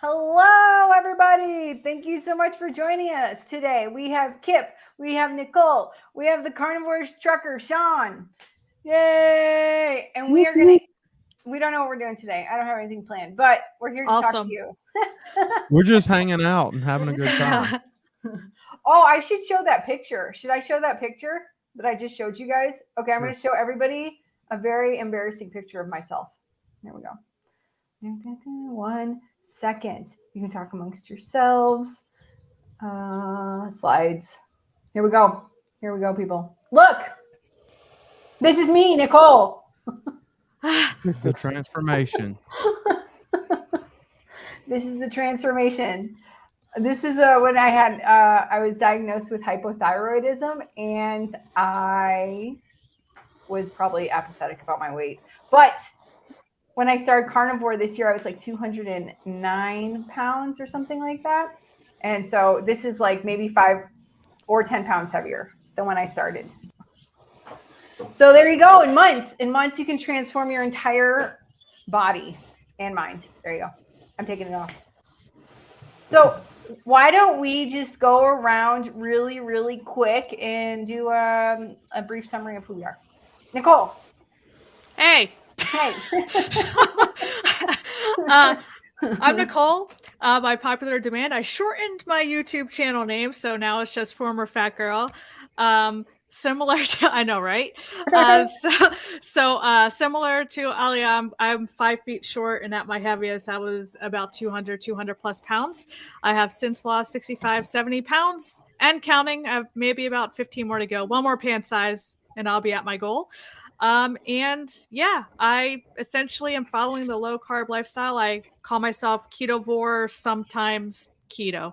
Hello, everybody. Thank you so much for joining us today. We have Kip, we have Nicole, we have the Carnivore trucker, Sean. Yay! And we don't know what we're doing today. I don't have anything planned, but we're here to talk to Awesome. you. We're just hanging out and having a good time. Oh, I should show that picture. Should I show that picture that I just showed you guys? Okay, I'm Sure. going to show everybody a very embarrassing picture of myself. There we go. 1 second. You can talk amongst yourselves. Slides. Here we go. Here we go, people. Look, this is me, Nicole. The transformation. This is the transformation. This is when I was diagnosed with hypothyroidism, and I was probably apathetic about my weight. But when I started carnivore this year, I was like 209 pounds or something like that. And so this is like maybe 5 or 10 pounds heavier than when I started. So there you go. In months, you can transform your entire body and mind. There you go. I'm taking it off. So why don't we just go around really, really quick and do a brief summary of who we are? Nicole. Hey. Hey. I'm Nicole. By popular demand, I shortened my YouTube channel name, so now it's just Former Fat Girl. Similar to, I know, right? So similar to Alia, I'm 5 feet short, and at my heaviest, I was about 200 plus pounds. I have since lost 65, 70 pounds and counting. I have maybe about 15 more to go. One more pant size, and I'll be at my goal. And yeah, I essentially am following the low carb lifestyle. I call myself ketovore, sometimes keto.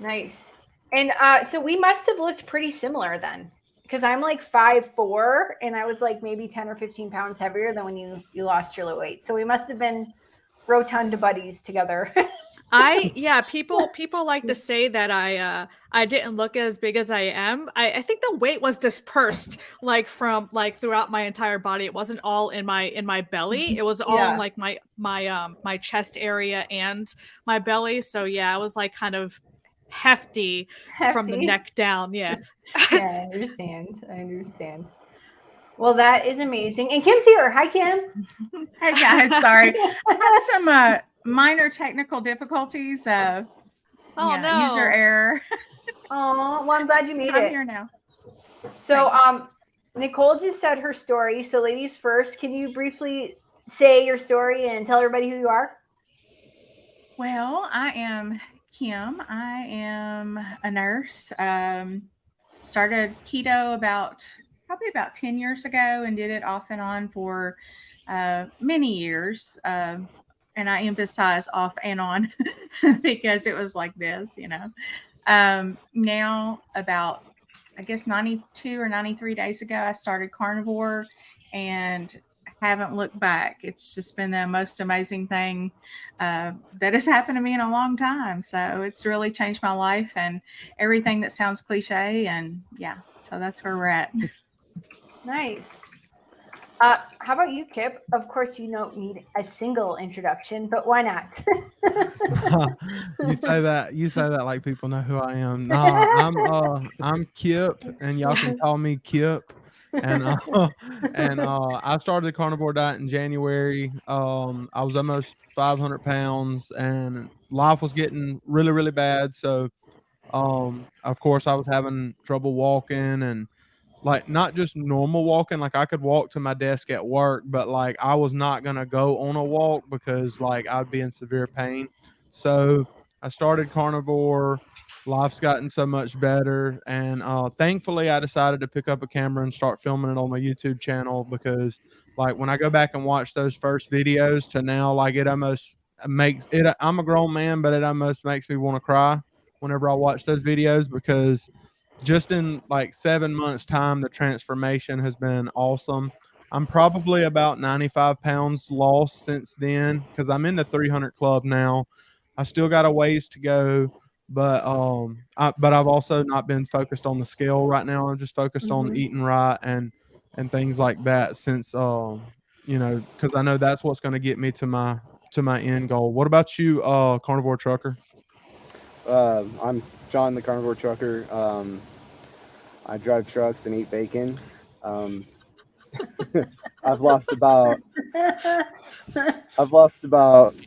Nice. And so we must have looked pretty similar then, because I'm like 5'4", and I was like maybe 10 or 15 pounds heavier than when you lost your weight. So we must have been rotund buddies together. People like to say that I didn't look as big as I am. I think the weight was dispersed from throughout my entire body. It wasn't all in my belly. It was all in like my chest area and my belly. So yeah, I was like kind of hefty from the neck down. Yeah. Yeah, I understand. Well, that is amazing. And Kim's here. Hi, Kim. Hey guys, sorry. I had some minor technical difficulties. No. User error. Oh, well, I'm glad you made it. I'm here now. So, Nicole just said her story. So, ladies first, can you briefly say your story and tell everybody who you are? Well, I am Kim. I am a nurse. Started keto probably about 10 years ago and did it off and on for many years. And I emphasize off and on because it was like this, Now about, I guess 92 or 93 days ago, I started carnivore and haven't looked back. It's just been the most amazing thing that has happened to me in a long time. So it's really changed my life and everything that sounds cliche. And yeah, so that's where we're at. Nice. How about you, Kip? Of course, you don't need a single introduction, but why not? You say that like people know who I am. No, I'm Kip, and y'all can call me Kip. And I started the carnivore diet in January. I was almost 500 pounds, and life was getting really, really bad. So, of course, I was having trouble walking and like not just normal walking. Like I could walk to my desk at work, but like I was not gonna go on a walk because like I'd be in severe pain. So I started carnivore. Life's gotten so much better, and thankfully I decided to pick up a camera and start filming it on my YouTube channel because like when I go back and watch those first videos to now, like it almost makes it. I'm a grown man, but it almost makes me want to cry whenever I watch those videos because just in like 7 months time the transformation has been awesome. I'm probably about 95 pounds lost since then because I'm in the 300 club now. I still got a ways to go, but I've also not been focused on the scale right now. I'm just focused on eating right and things like that since because I know that's what's going to get me to to my end goal. What about you, Carnivore Trucker? I'm John, the Carnivore Trucker. I drive trucks and eat bacon. Um, I've lost about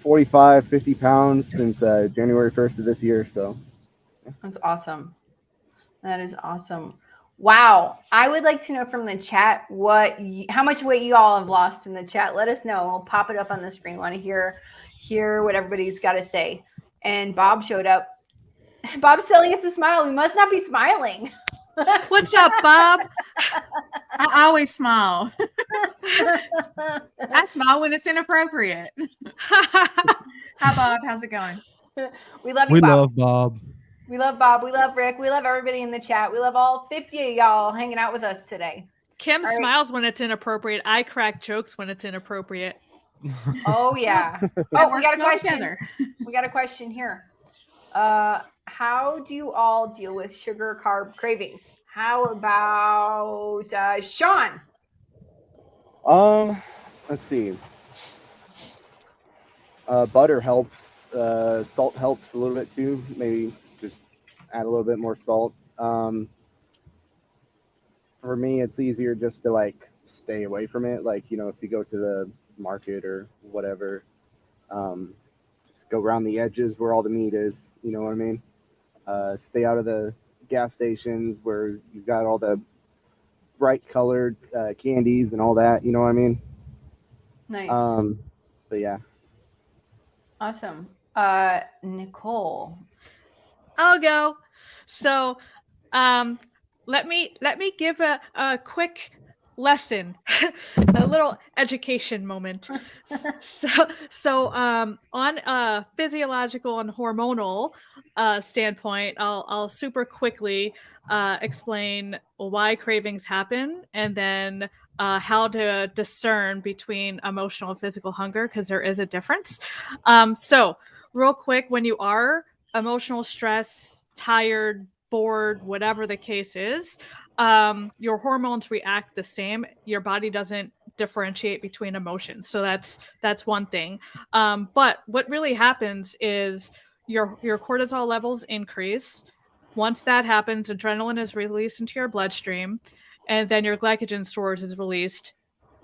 45, 50 pounds since January 1st of this year. So That's awesome. That is awesome. Wow. I would like to know from the chat how much weight you all have lost in the chat. Let us know. We'll pop it up on the screen. Want to hear what everybody's got to say. And Bob showed up. Bob's telling us to smile. We must not be smiling. What's up, Bob? I always smile. I smile when it's inappropriate. Hi, Bob. How's it going? We love you, We Bob. love Bob. We love Bob. We love Rick. We love everybody in the chat. We love all 50 of y'all hanging out with us today. Kim All right. smiles when it's inappropriate. I crack jokes when it's inappropriate. Oh, yeah. That Oh, we works got a well question. together. We got a question here. How do you all deal with sugar carb cravings? How about Sean? let's see. Butter helps. Salt helps a little bit too. Maybe just add a little bit more salt. For me, it's easier just to like stay away from it. Like, if you go to the market or whatever, just go around the edges where all the meat is. You know what I mean? Stay out of the gas stations where you've got all the bright colored candies and all that. You know what I mean? Nice. But yeah. Awesome. Nicole. I'll go. So, let me give a quick lesson, a little education moment. So, on a physiological and hormonal standpoint, I'll super quickly explain why cravings happen, and then how to discern between emotional and physical hunger, because there is a difference. So, real quick, when you are emotional stress, tired, bored, whatever the case is, your hormones react the same. Your body doesn't differentiate between emotions, so that's one thing. But what really happens is your cortisol levels increase. Once that happens, adrenaline is released into your bloodstream, and then your glycogen stores is released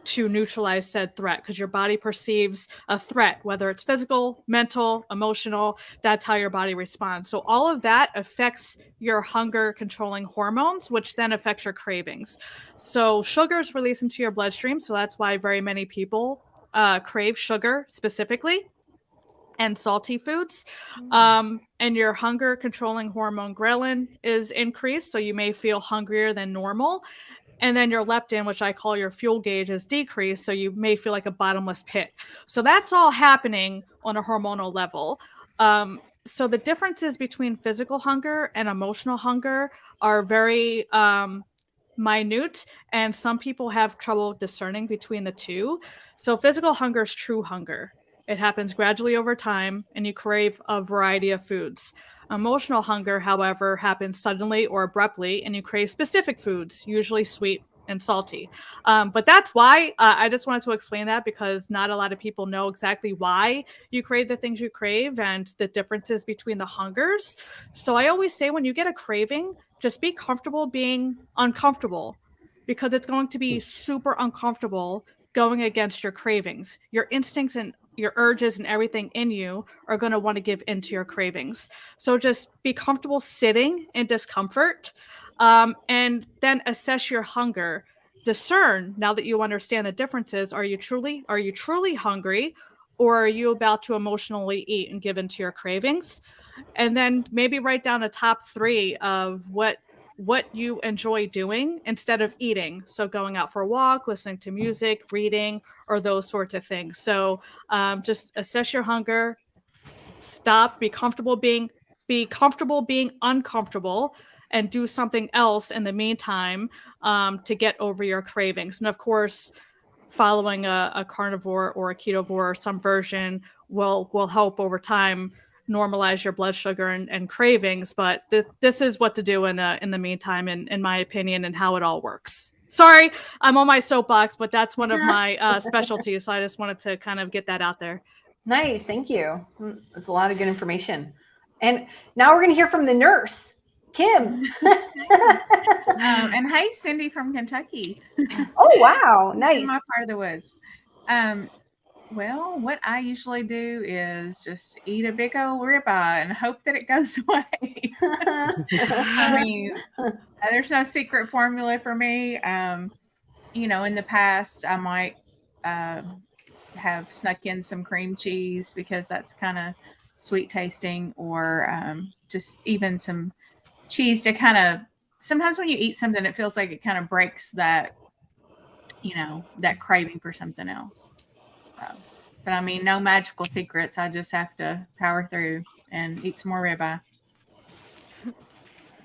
to neutralize said threat, because your body perceives a threat, whether it's physical, mental, emotional. That's how your body responds. So all of that affects your hunger controlling hormones, which then affects your cravings. So sugar is released into your bloodstream. So that's why very many people crave sugar specifically, and salty foods. And your hunger controlling hormone ghrelin is increased, so you may feel hungrier than normal. And then your leptin, which I call your fuel gauge, is decreased, so you may feel like a bottomless pit. So that's all happening on a hormonal level. So the differences between physical hunger and emotional hunger are very minute, and some people have trouble discerning between the two. So physical hunger is true hunger. It happens gradually over time, and you crave a variety of foods. Emotional hunger, however, happens suddenly or abruptly, and you crave specific foods, usually sweet and salty. But that's why I just wanted to explain that, because not a lot of people know exactly why you crave the things you crave and the differences between the hungers. So I always say, when you get a craving, just be comfortable being uncomfortable, because it's going to be super uncomfortable going against your cravings. Your instincts and your urges and everything in you are going to want to give into your cravings. So just be comfortable sitting in discomfort, and then assess your hunger. Discern, now that you understand the differences, are you truly hungry, or are you about to emotionally eat and give into your cravings? And then maybe write down a top 3 of what you enjoy doing instead of eating. So going out for a walk, listening to music, reading, or those sorts of things. So just assess your hunger, stop, be comfortable being uncomfortable, and do something else in the meantime to get over your cravings. And of course, following a carnivore or a ketovore or some version will help over time normalize your blood sugar and cravings. But this is what to do in the meantime, in my opinion, and how it all works. Sorry, I'm on my soapbox, but that's one of my specialties. So I just wanted to kind of get that out there. Nice, thank you. That's a lot of good information. And now we're going to hear from the nurse, Kim. And hey, Cindy from Kentucky. Oh, wow, In nice. my part of the woods. Well, what I usually do is just eat a big old ribeye and hope that it goes away. I mean, there's no secret formula for me. You know, in the past, I might have snuck in some cream cheese because that's kind of sweet tasting, or just even some cheese to kind of. Sometimes when you eat something, it feels like it kind of breaks that, you know, that craving for something else. So, but I mean, no magical secrets. I just have to power through and eat some more ribeye.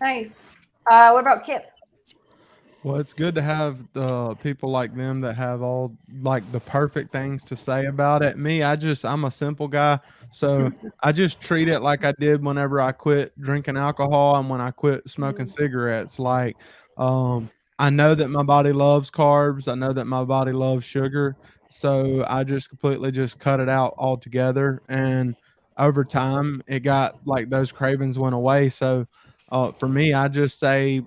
Nice. What about Kip? Well, it's good to have people like them that have all like the perfect things to say about it. Me, I'm a simple guy, so I just treat it like I did whenever I quit drinking alcohol and when I quit smoking cigarettes. Like, um, I know that my body loves carbs. I know that my body loves sugar, so I just completely just cut it out altogether. And over time, it got like those cravings went away. So, for me, I just say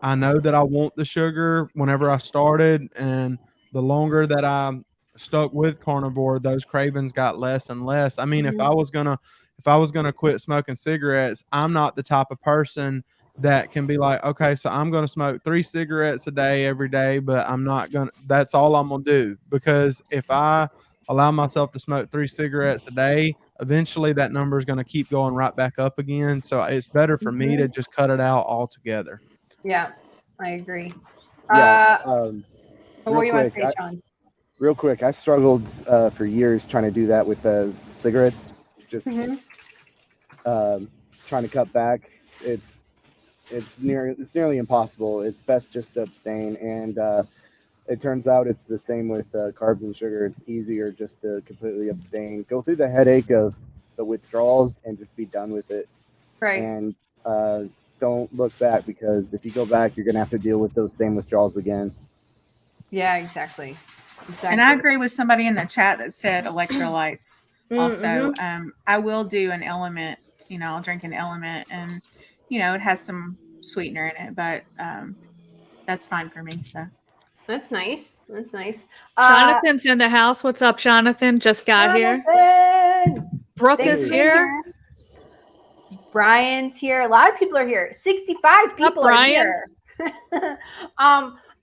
I know that I want the sugar whenever I started, and the longer that I stuck with carnivore, those cravings got less and less. I mean, if I was gonna quit smoking cigarettes, I'm not the type of person that can be like, okay, so I'm gonna smoke 3 cigarettes a day every day, but I'm not gonna. That's all I'm gonna do, because if I allow myself to smoke 3 cigarettes a day, eventually that number is gonna keep going right back up again. So it's better for me to just cut it out altogether. Yeah, I agree. Yeah. What do you want to say, Sean? Real quick, I struggled for years trying to do that with cigarettes. Just trying to cut back. It's nearly impossible. It's best just to abstain, and it turns out it's the same with carbs and sugar. It's easier just to completely abstain. Go through the headache of the withdrawals and just be done with it. Right. And don't look back, because if you go back, you're gonna have to deal with those same withdrawals again. Yeah, exactly. And I agree with somebody in the chat that said electrolytes. Also, I will do an element. You know, I'll drink an element, and you know, it has some sweetener in it, but that's fine for me. So that's nice. That's nice. Jonathan's in the house. What's up, Jonathan? Just got here. Brooke is here. Brian's here. A lot of people are here. 65 people are here.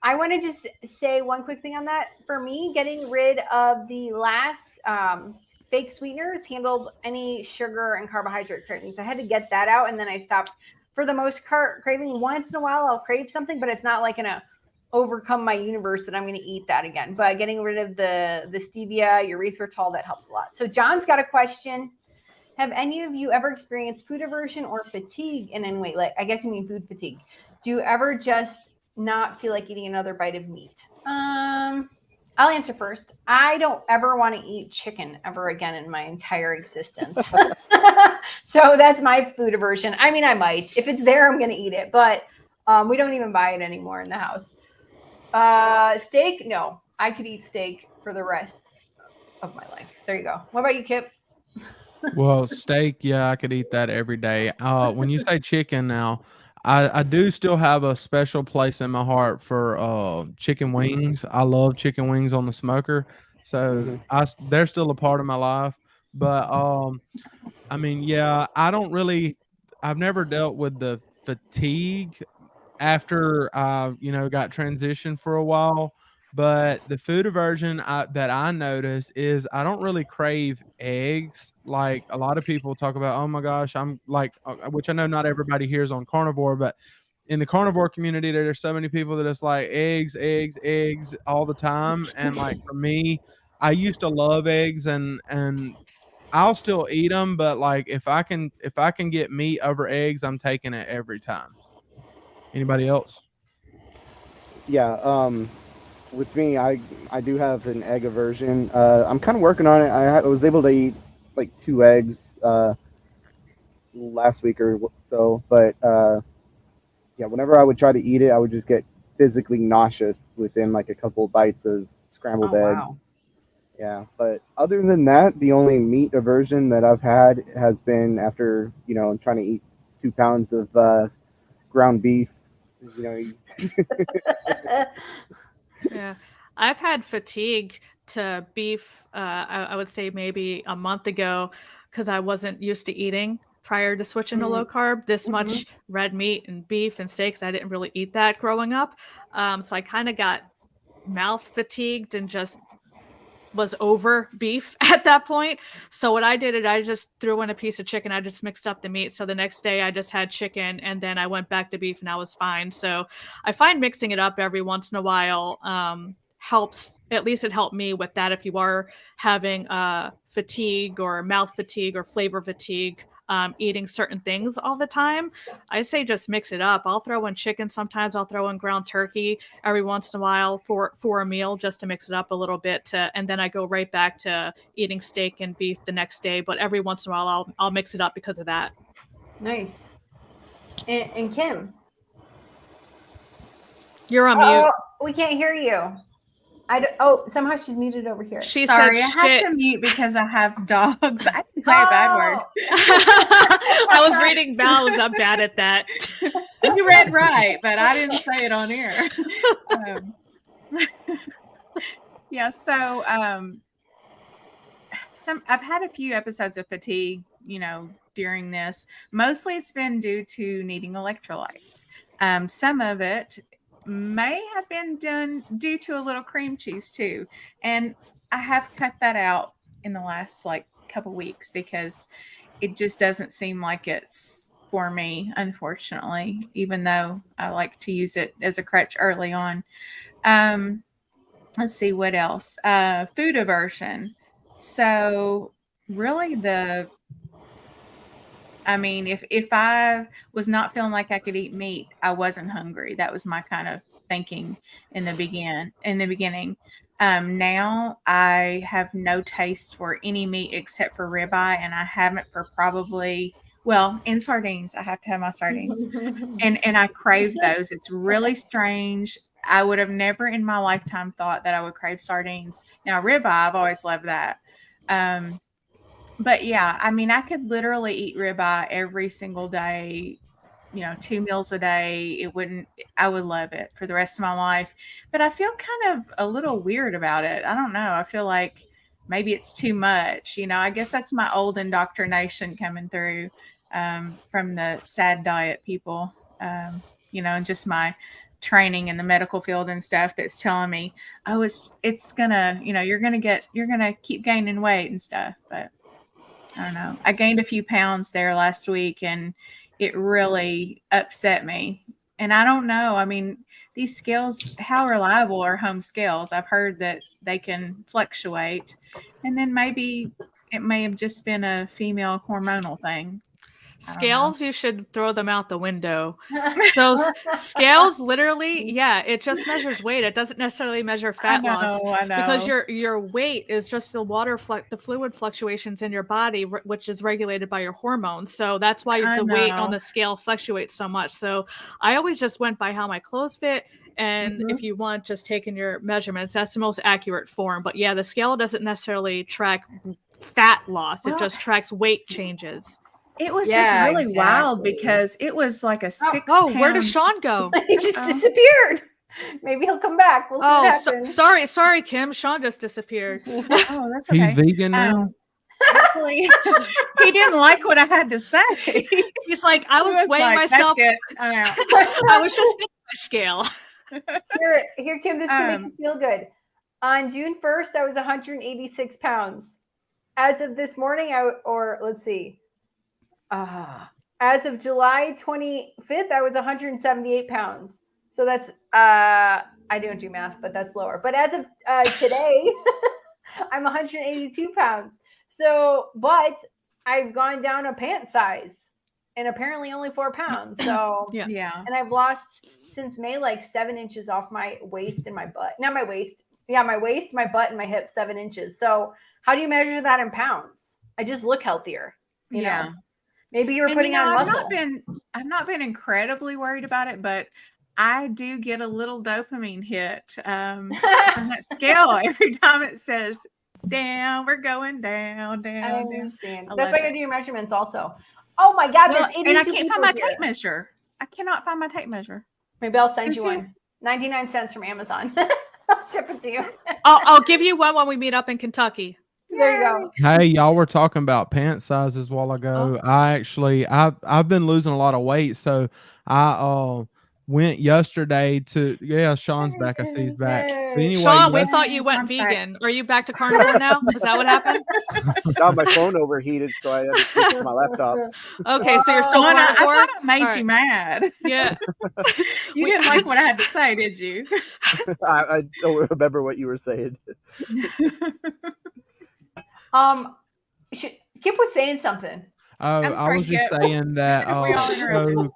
I want to just say one quick thing on that. For me, getting rid of the last fake sweeteners handled any sugar and carbohydrate cravings. I had to get that out, and then I stopped. For the most craving, once in a while I'll crave something, but it's not like gonna overcome my universe that I'm going to eat that again. But getting rid of the stevia, erythritol, that helps a lot. So John's got a question. Have any of you ever experienced food aversion or fatigue in any way? Like, I guess you mean food fatigue. Do you ever just not feel like eating another bite of meat? I'll answer first. I don't ever want to eat chicken ever again in my entire existence. So that's my food aversion. I mean, I might. If it's there, I'm going to eat it. But we don't even buy it anymore in the house. Steak? No. I could eat steak for the rest of my life. There you go. What about you, Kip? Well, steak, yeah, I could eat that every day. When you say chicken now, I do still have a special place in my heart for chicken wings. I love chicken wings on the smoker. So they're still a part of my life. But I mean, yeah, I've never dealt with the fatigue after I, got transitioned for a while. But the food aversion that I notice is I don't really crave eggs. Like a lot of people talk about, oh my gosh, I'm like, which I know not everybody here is on carnivore, but in the carnivore community, there's so many people that it's like eggs, eggs, eggs all the time. And like for me, I used to love eggs, and I'll still eat them, but like if I can get meat over eggs, I'm taking it every time. Anybody else? Yeah. With me, I do have an egg aversion. I'm kind of working on it. I was able to eat like 2 eggs last week or so, but yeah, whenever I would try to eat it, I would just get physically nauseous within like a couple bites of scrambled eggs. Wow. Yeah, but other than that, the only meat aversion that I've had has been after, trying to eat 2 pounds of ground beef. You know, Yeah, I've had fatigue to beef. I would say maybe a month ago because I wasn't used to eating prior to switching to low carb this much red meat and beef and steaks. I didn't really eat that growing up, so I kind of got mouth fatigued and just was over beef at that point. So what I did is I just threw in a piece of chicken. I just mixed up the meat. So the next day I just had chicken and then I went back to beef and I was fine. So I find mixing it up every once in a while helps. At least it helped me with that. If you are having fatigue or mouth fatigue or flavor fatigue, eating certain things all the time, I say just mix it up. I'll throw in chicken sometimes. I'll throw in ground turkey every once in a while for a meal just to mix it up a little bit. And then I go right back to eating steak and beef the next day. But every once in a while, I'll mix it up because of that. Nice. And Kim, You're on mute. we can't hear you. Somehow she's muted over here. She Sorry, said I have shit. to mute because I have dogs. I can say a bad word. I was reading Val's. I'm bad at that. You read right, but I didn't say it on air. Yeah, so I've had a few episodes of fatigue, during this. Mostly it's been due to needing electrolytes. Some of it may have been done due to a little cream cheese too. And I have cut that out in the last couple weeks because it just doesn't seem like it's for me, unfortunately, even though I like to use it as a crutch early on. Let's see what else. Food aversion. So really if I was not feeling like I could eat meat, I wasn't hungry. That was my kind of thinking in the beginning. Now I have no taste for any meat except for ribeye, and I haven't for probably, and sardines. I have to have my sardines, and I crave those. It's really strange. I would have never in my lifetime thought that I would crave sardines. Now ribeye, I've always loved that. But yeah, I could literally eat ribeye every single day, 2 meals a day. I would love it for the rest of my life. But I feel kind of a little weird about it. I don't know. I feel like maybe it's too much. I guess that's my old indoctrination coming through from the sad diet people, and just my training in the medical field and stuff that's telling me, oh, it's gonna, you're gonna keep gaining weight and stuff. But I don't know. I gained a few pounds there last week and it really upset me. And I don't know. These scales, how reliable are home scales? I've heard that they can fluctuate. And then maybe it may have just been a female hormonal thing. Scales, you should throw them out the window. So scales literally, it just measures weight. It doesn't necessarily measure fat loss. I know. Because your weight is just the fluid fluctuations in your body, which is regulated by your hormones. So that's why the weight on the scale fluctuates so much. So I always just went by how my clothes fit. And if you want, just taking your measurements, that's the most accurate form. But yeah, the scale doesn't necessarily track fat loss. It just tracks weight changes. It was just really wild because it was like a 6 pound. Where does Sean go? He just disappeared. Maybe he'll come back. We'll see what happens. Sorry, Kim. Sean just disappeared. Oh, that's okay. He's vegan now. Hopefully, he didn't like what I had to say. He's like, I was weighing myself. That's it. I was just getting my scale. Here, Kim, this can make you feel good. On June 1st, I was 186 pounds. As of this morning, as of July 25th, I was 178 pounds. So that's, I don't do math, but that's lower. But as of today, I'm 182 pounds. So, but I've gone down a pant size and apparently only 4 pounds. So, yeah. And I've lost since May, 7 inches off my waist and my butt. Not my waist. Yeah, my waist, my butt, and my hip, 7 inches. So how do you measure that in pounds? I just look healthier. You know? Maybe you were putting on muscle. I've not been incredibly worried about it, but I do get a little dopamine hit on that scale every time it says down. We're going down, I down, down. understand. I That's love why you it. gotta do your measurements also. Oh my God, Well, there's and I 82 can't people find my here. tape measure. I cannot find my tape measure. Maybe I'll send Who you said- one. 99 cents from Amazon. I'll ship it to you. I'll give you one when we meet up in Kentucky. There you go. Hey, y'all were talking about pant sizes a while ago. I've been losing a lot of weight, so I went yesterday to Sean's back. I see he's back. But anyway, Sean, we yes- thought you went Sean's back. vegan. Are you back to carnivore now? Is that what happened? No, my phone overheated, so I had to switch to my laptop. Okay, so you're still Sean, I carnivore? thought I made All you right. mad. Yeah. You We- didn't like what I had to say, did you? I don't remember what you were saying. Kip was saying something. Oh, I'm I sorry, was just Kip. saying that. We all interrupted.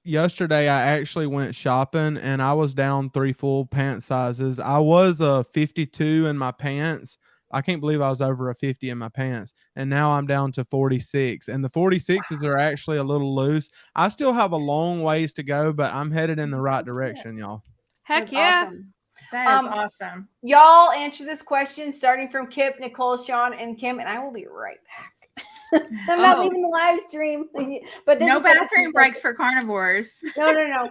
Yesterday I actually went shopping and I was down 3 full pant sizes. I was a 52 in my pants. I can't believe I was over a 50 in my pants, and now I'm down to 46. And the 46s are actually a little loose. I still have a long ways to go, but I'm headed in the right direction, y'all. Heck That's yeah. awesome. That is awesome. Y'all answer this question starting from Kip, Nicole, Sean, and Kim, and I will be right back. I'm not leaving the live stream. But No bathroom breaks for carnivores. No.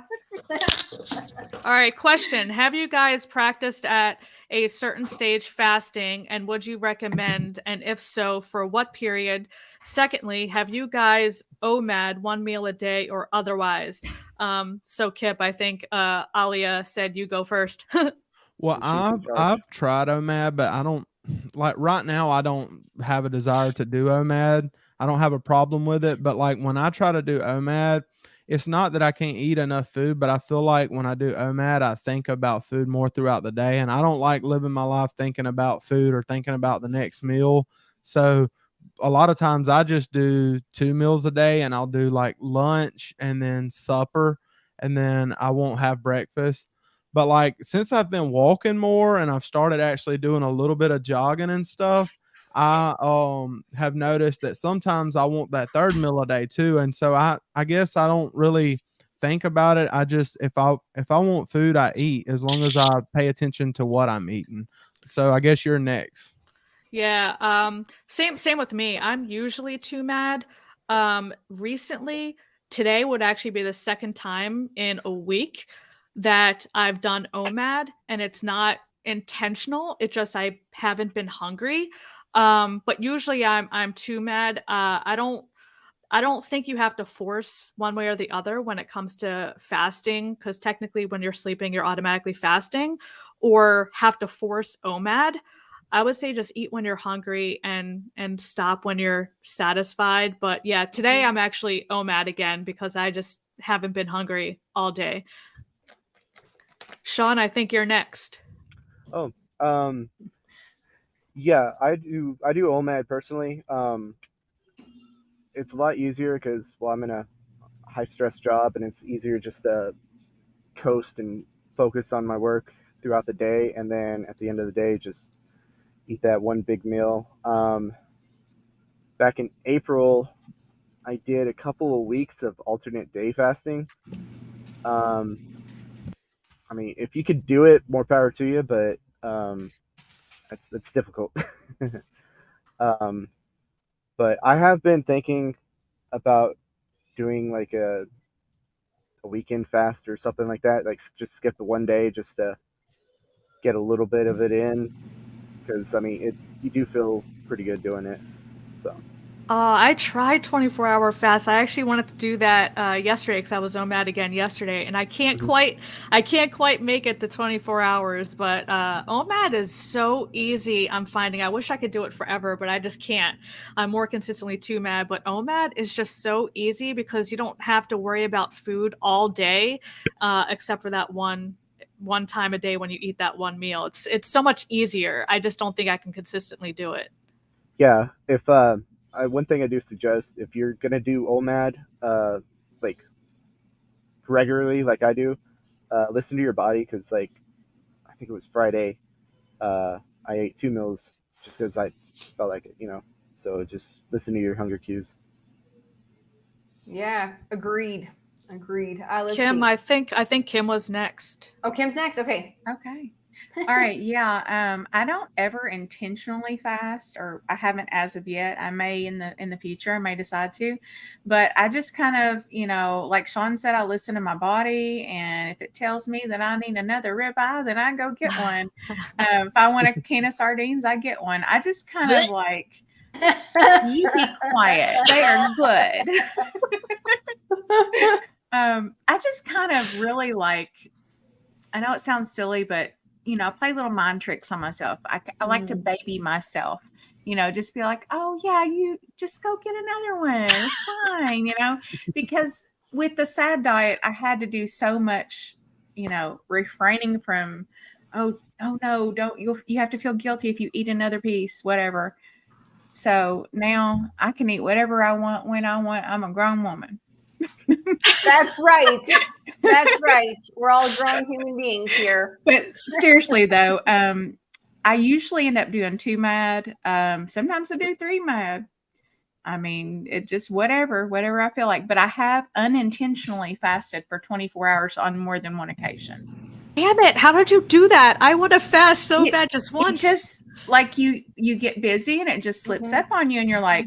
All right, question. Have you guys practiced at a certain stage fasting, and would you recommend, and if so, for what period? Secondly, have you guys OMAD one meal a day or otherwise? So Kip, I think Alia said you go first. Well, I've tried OMAD, but I don't like right now. I don't have a desire to do OMAD. I don't have a problem with it, but like when I try to do OMAD, it's not that I can't eat enough food, but I feel like when I do OMAD, I think about food more throughout the day, and I don't like living my life thinking about food or thinking about the next meal. So a lot of times I just do 2 meals a day, and I'll do like lunch and then supper, and then I won't have breakfast. But like since I've been walking more and I've started actually doing a little bit of jogging and stuff, I have noticed that sometimes I want that third meal a day too. And so I guess I don't really think about it. I just if I want food, I eat as long as I pay attention to what I'm eating. So I guess you're next. Yeah, same with me. I'm usually too mad. Recently, today would actually be the second time in a week that I've done OMAD, and it's not intentional. It just I haven't been hungry. But usually I'm too mad. I don't think you have to force one way or the other when it comes to fasting, because technically when you're sleeping, you're automatically fasting, or have to force OMAD. I would say just eat when you're hungry and stop when you're satisfied. But yeah, today I'm actually OMAD again because I just haven't been hungry all day. Sean, I think you're next. Oh, yeah, I do OMAD personally. It's a lot easier because I'm in a high stress job, and it's easier just to coast and focus on my work throughout the day, and then at the end of the day, just eat that one big meal. Back in April, I did a couple of weeks of alternate day fasting. I mean, if you could do it, more power to you, but that's difficult. But I have been thinking about doing like a weekend fast or something like that. Like just skip the one day just to get a little bit of it in, because I mean, you do feel pretty good doing it. So. I tried 24-hour fast. I actually wanted to do that yesterday because I was OMAD again yesterday, and I can't quite make it to 24 hours. But OMAD is so easy. I'm finding. I wish I could do it forever, but I just can't. I'm more consistently too mad. But OMAD is just so easy because you don't have to worry about food all day, except for that one time a day when you eat that one meal. It's so much easier. I just don't think I can consistently do it. Yeah, if one thing I do suggest, if you're gonna do OMAD, like regularly, like I do, listen to your body, because like I think it was Friday, I ate 2 meals just because I felt like it, So just listen to your hunger cues. Yeah, agreed. Let's Kim, see. I think Kim was next. Oh, Kim's next. Okay. Okay. All right, yeah. I don't ever intentionally fast, or I haven't as of yet. I may in the future. I may decide to, but I just kind of, like Sean said, I listen to my body, and if it tells me that I need another ribeye, then I go get one. If I want a can of sardines, I get one. I just kind of like, you be quiet. They are good. I just kind of really like. I know it sounds silly, but I play little mind tricks on myself. I like to baby myself, just be like, oh yeah, you just go get another one. It's fine, because with the sad diet, I had to do so much, refraining from, oh no, don't you have to feel guilty if you eat another piece, whatever. So now I can eat whatever I want when I want. I'm a grown woman. That's right. That's right. We're all grown human beings here. But seriously though, I usually end up doing 2 mad. Sometimes I do 3 mad. I mean, it just whatever I feel like. But I have unintentionally fasted for 24 hours on more than one occasion. Damn it! How did you do that? I want to fast so bad just once. It just like you get busy and it just slips up on you, and you're like,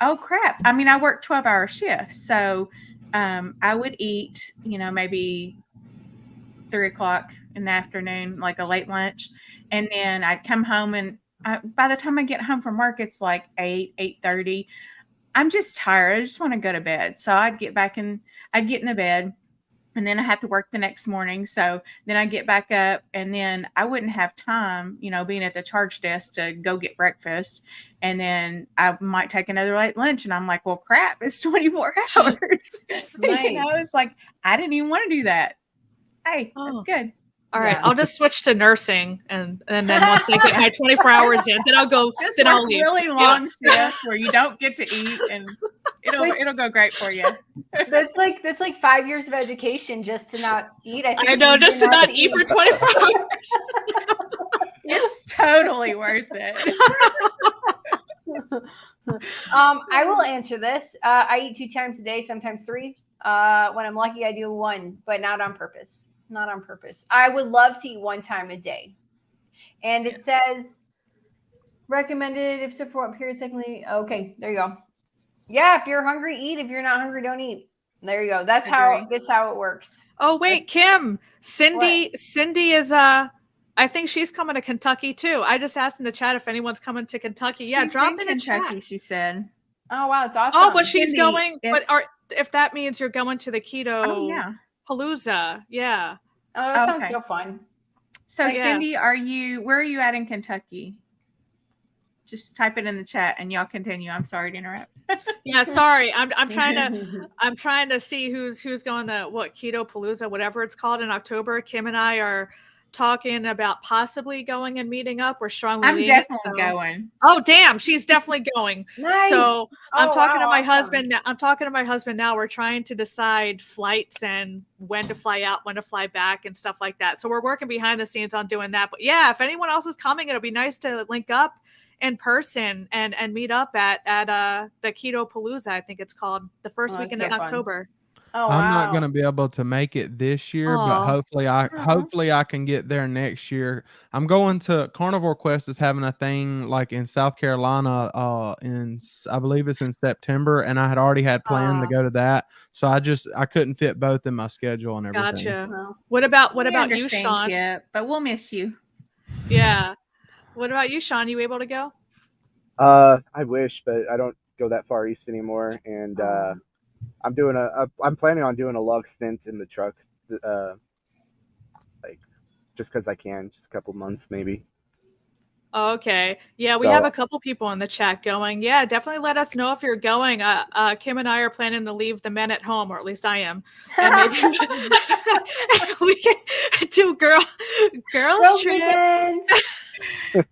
oh crap. I mean, I work 12-hour shifts, so I would eat, maybe 3:00 in the afternoon, like a late lunch, and then I'd come home, and by the time I get home from work, it's like 8:30. I'm just tired. I just want to go to bed. So I'd get in the bed, and then I have to work the next morning. So then I get back up, and then I wouldn't have time, being at the charge desk, to go get breakfast. And then I might take another late lunch, and I'm like, well, crap, it's 24 hours. Nice. It's like, I didn't even want to do that. Hey, that's good. All right, Yeah. I'll just switch to nursing, and then once I get my 24 hours in, then I'll go. Just then I'll leave. really long shifts where you don't get to eat, and it'll go great for you. That's like 5 years of education just to not eat. I know, just to not eat for 24 hours. It's totally worth it. I will answer this. I eat 2 times a day, sometimes 3. When I'm lucky, I do 1, but not on purpose. Not on purpose. I would love to eat 1 time a day. And it says recommended if so for what period. Secondly, okay, there you go. Yeah, if you're hungry, eat. If you're not hungry, don't eat. There you go. That's how it works. Oh wait, Kim, Cindy is I think she's coming to Kentucky too. I just asked in the chat if anyone's coming to Kentucky. Yeah, drop in Kentucky, chat. she said. Oh wow, it's awesome. Oh, but she's Cindy, going. If that means you're going to the keto palooza, yeah. Oh, that sounds so fun. So Cindy, where are you at in Kentucky? Just type it in the chat and y'all continue. I'm sorry to interrupt. Yeah, sorry. I'm trying to see who's going to what keto palooza, whatever it's called, in October. Kim and I are talking about possibly going and meeting up. We're strongly I'm definitely going. Oh damn, she's definitely going. Nice. So I'm talking to my awesome. husband now. I'm talking to my husband now. We're trying to decide flights and when to fly out, when to fly back, and stuff like that. So we're working behind the scenes on doing that. But yeah, if anyone else is coming, it'll be nice to link up in person and meet up at the Keto Palooza, I think it's called, the first weekend in October. Oh, I'm not going to be able to make it this year, but hopefully I can get there next year. I'm going to Carnivore Quest is having a thing like in South Carolina I believe it's in September, and I had already had planned to go to that. So I couldn't fit both in my schedule and everything. Gotcha. Well, What about you, Sean? Yeah, but we'll miss you. Yeah. What about you, Sean? You able to go? I wish, but I don't go that far east anymore, and I'm planning on doing a log stint in the truck, like just because I can, just a couple months maybe. Oh, okay. Yeah, we have a couple people in the chat going. Yeah, definitely let us know if you're going. Kim and I are planning to leave the men at home, or at least I am. And maybe we can do girls trip.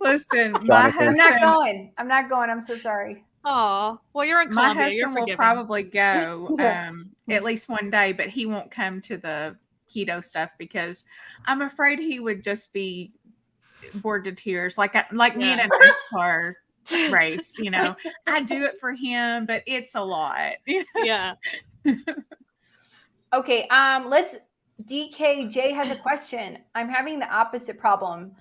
Listen, my husband. I'm not going. I'm so sorry. Oh, well, you're in My Columbia. husband will probably go at least one day, but he won't come to the keto stuff because I'm afraid he would just be bored to tears, like me in a NASCAR race. I do it for him, but it's a lot. Yeah. Okay. DKJ has a question. I'm having the opposite problem.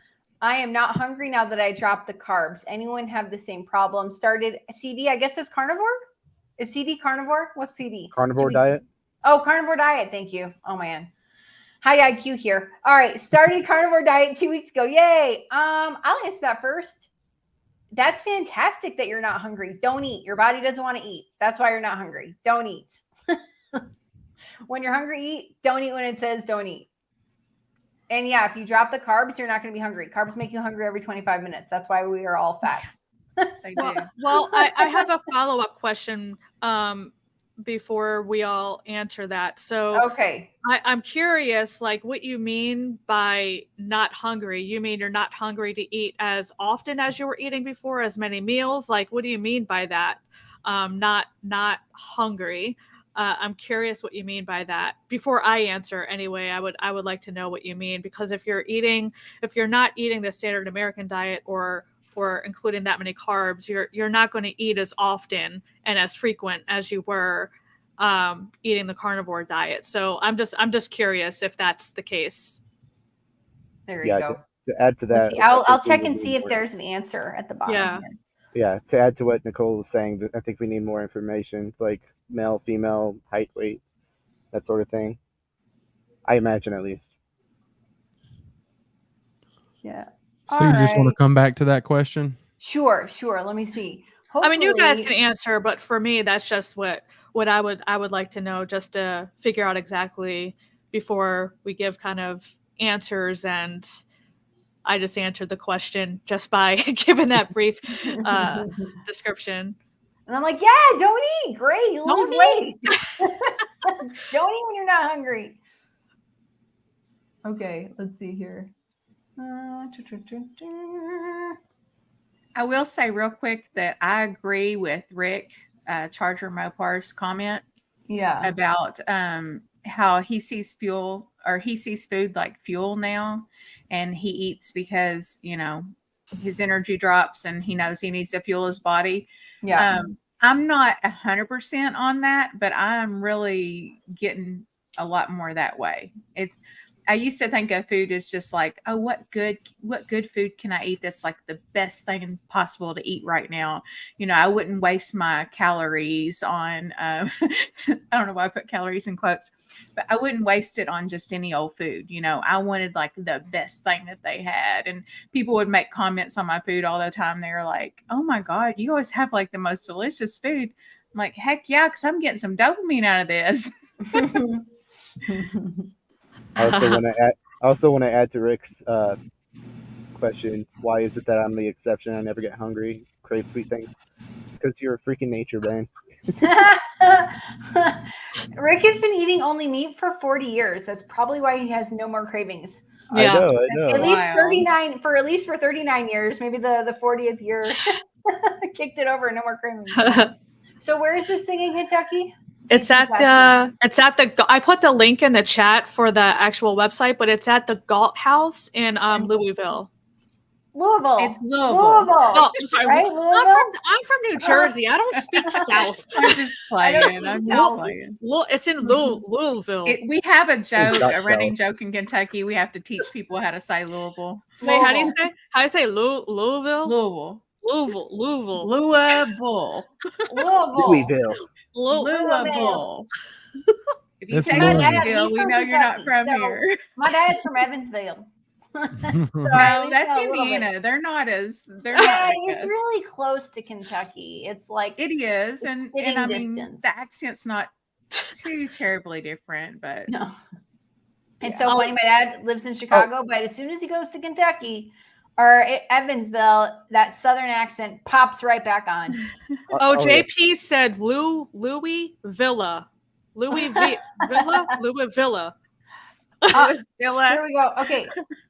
I am not hungry now that I dropped the carbs. Anyone have the same problem? Started CD, I guess that's carnivore? Is CD carnivore? What's CD? Carnivore diet. Oh, carnivore diet. Thank you. Oh man. High IQ here. All right. Started carnivore diet 2 weeks ago. Yay. I'll answer that first. That's fantastic that you're not hungry. Don't eat. Your body doesn't want to eat. That's why you're not hungry. Don't eat. When you're hungry, eat. Don't eat when it says don't eat. And yeah, if you drop the carbs, you're not going to be hungry. Carbs make you hungry every 25 minutes. That's why we are all fat. They do. Well, I have a follow-up question before we all answer that. So Okay. I'm curious, like what you mean by not hungry. You mean you're not hungry to eat as often as you were eating before, as many meals? Like, what do you mean by that? Not hungry. I'm curious what you mean by that. Before I answer, anyway, I would like to know what you mean, because if you're not eating the standard American diet or including that many carbs, you're not going to eat as often and as frequent as you were eating the carnivore diet. So I'm just curious if that's the case. There you go. To add to that, I'll check and see if there's an answer at the bottom. Yeah. Here. Yeah, to add to what Nicole was saying, I think we need more information, like male, female, height, weight, that sort of thing. I imagine, at least. Yeah. So you just want to come back to that question? Sure. Let me see. I mean, you guys can answer, but for me, that's just what I would like to know, just to figure out exactly before we give kind of answers. And I just answered the question just by giving that brief description. And I'm like, yeah, don't eat. Great, you lose weight. Don't eat when you're not hungry. Okay, let's see here. I will say real quick that I agree with Rick Charger Mopar's comment. Yeah. About how he sees food like fuel now, and he eats because his energy drops and he knows he needs to fuel his body. Yeah. I'm not 100% on that, but I'm really getting a lot more that way. I used to think of food as just like, oh, what good food can I eat that's like the best thing possible to eat right now? I wouldn't waste my calories on, I don't know why I put calories in quotes, but I wouldn't waste it on just any old food. I wanted like the best thing that they had. And people would make comments on my food all the time. They were like, oh my God, you always have like the most delicious food. I'm like, heck yeah, because I'm getting some dopamine out of this. I also want to add to Rick's question. Why is it that I'm the exception? I never get hungry, crave sweet things. Because you're a freaking nature, man. Rick has been eating only meat for 40 years. That's probably why he has no more cravings. Yeah. I know. At least for 39 years, maybe the 40th year kicked it over. No more cravings. So where is this thing in Kentucky? It's at the I put the link in the chat for the actual website, but it's at the Galt House in Louisville. It's Louisville. Oh, I'm sorry. Right? I'm from New Jersey. I don't speak South. I'm just playing. It's in Louisville. We have a running joke in Kentucky. We have to teach people how to say Louisville. Wait, how do you say Louisville? Louisville. If you say Louisville, we know you're not from here. My dad's from Evansville. No, that's Indiana. They're not. It's really close to Kentucky. It's like it is, and I mean distance. the accent's not too terribly different, but no. It's so funny. My dad lives in Chicago, but as soon as he goes to Kentucky or Evansville, that southern accent pops right back on. JP said Louis Villa. Louis Villa. Here we go. Okay.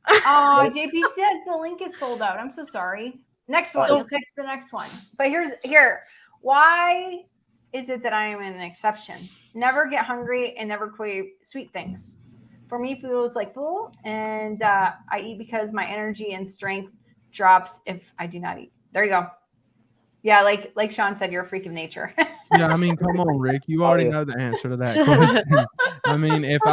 JP says the link is sold out. I'm so sorry. Next one. You'll catch the next one. But here. Why is it that I am an exception? Never get hungry and never crave sweet things. For me, food is like full, and I eat because my energy and strength drops if I do not eat. There you go. Yeah, like Sean said, you're a freak of nature. Yeah, I mean, come on, Rick. You already know the answer to that question. I mean, if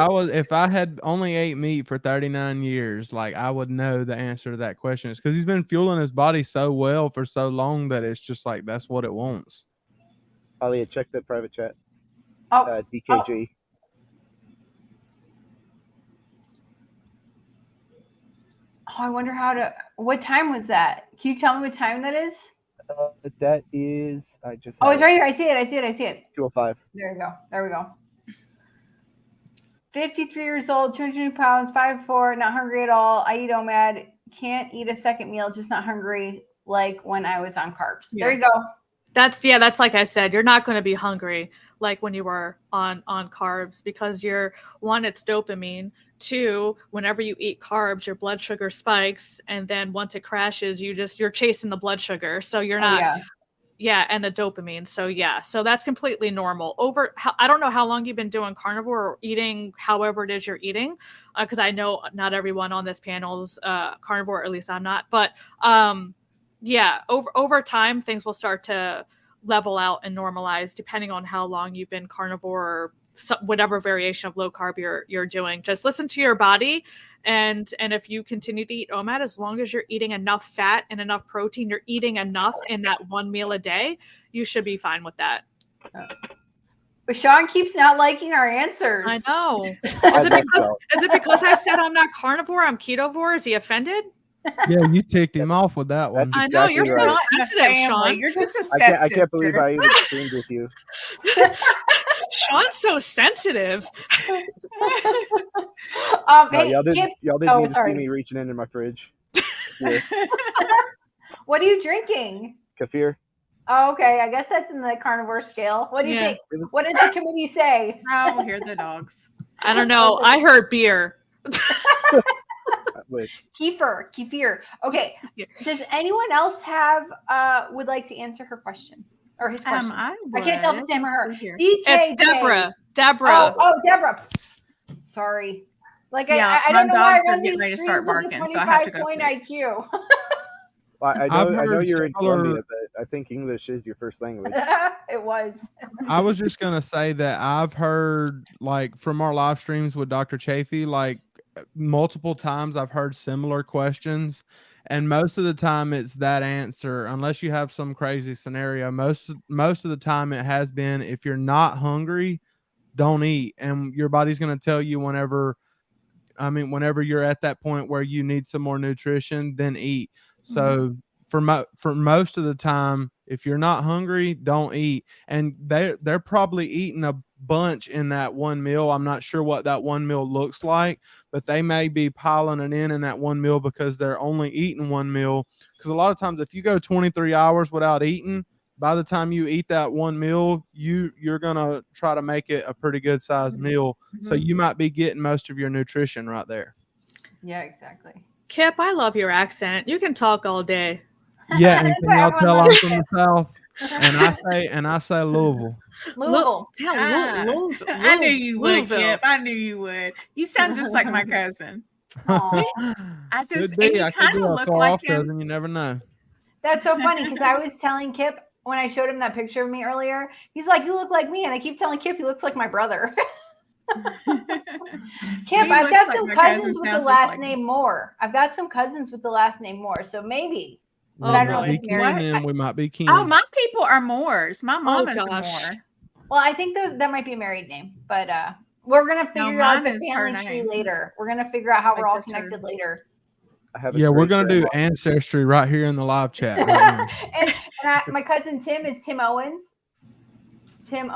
I had only ate meat for 39 years, like I would know the answer to that question. It's because he's been fueling his body so well for so long that it's just like that's what it wants. Alia, check the private chat. Oh, DKG. I wonder what time was that? Can you tell me what time that is? That is, I just. Oh, it's right here. I see it. 205. There we go. 53 years old, 200 pounds, 5'4", not hungry at all. I eat OMAD. Can't eat a second meal, just not hungry like when I was on carbs. Yeah. There you go. That's like I said, you're not going to be hungry like when you were on carbs because it's dopamine. 2, whenever you eat carbs, your blood sugar spikes, and then once it crashes, you're chasing the blood sugar, so you're not. Yeah, and the dopamine. So that's completely normal. I don't know how long you've been doing carnivore or eating however it is you're eating, because I know not everyone on this panel is carnivore, or at least I'm not. But yeah, over time, things will start to level out and normalize depending on how long you've been carnivore or whatever variation of low carb you're doing. Just listen to your body, and if you continue to eat OMAD, as long as you're eating enough fat and enough protein, you're eating enough in that one meal a day, you should be fine with that. But Sean keeps not liking our answers. I know. Is it because I said I'm not carnivore, I'm ketovore? Is he offended? Yeah, you ticked him off with that one. I know, you're so sensitive, Sean. You're just a stepsister. I can't believe I even streamed with you. Sean's so sensitive. Hey, y'all didn't need to see me reaching into my fridge. What are you drinking? Kefir. Oh, okay. I guess that's in the carnivore scale. What do you think? What does the committee say? Oh, we'll hear the dogs. I don't know. I heard beer. Kefir. Okay. Does anyone else would like to answer her question or his question? I can't tell if it's him or her. It's Deborah. Oh, Deborah. Sorry. Like I don't know why I run these ready to start barking, so I have to go. Point IQ. Well, I know you're in Colombia, but I think English is your first language. It was. I was just gonna say that I've heard, like, from our live streams with Dr. Chafee, like multiple times I've heard similar questions, and most of the time it's that answer, unless you have some crazy scenario. Most of the time it has been, if you're not hungry, don't eat, and your body's gonna tell you whenever you're at that point where you need some more nutrition, then eat. So for most of the time, if you're not hungry, don't eat. And they're probably eating a bunch in that one meal. I'm not sure what that one meal looks like, but they may be piling it in that one meal because they're only eating one meal. Because a lot of times, if you go 23 hours without eating, by the time you eat that one meal, you're gonna try to make it a pretty good sized meal. So you might be getting most of your nutrition right there. Yeah, exactly. Kip, I love your accent. You can talk all day. Yeah, and can y'all tell I'm from the South? And I say Louisville. Louisville. Louisville. I knew you would, Kip. I knew you would. You sound just like my cousin. I just, and you kind of look like him. Cousin, you never know. That's so funny because I was telling Kip when I showed him that picture of me earlier, he's like, "You look like me," and I keep telling Kip he looks like my brother. Kip, I've got some cousins with the last name Moore. So maybe. But I don't know if it's married. We might be kin. Oh, my people are Moores. My mom is a Moore. Well, I think that might be a married name, but we're gonna figure out the family tree later. We're gonna figure out how we're all connected later. We're gonna do ancestry right here in the live chat. Right and my cousin Tim is Tim Owens. Sean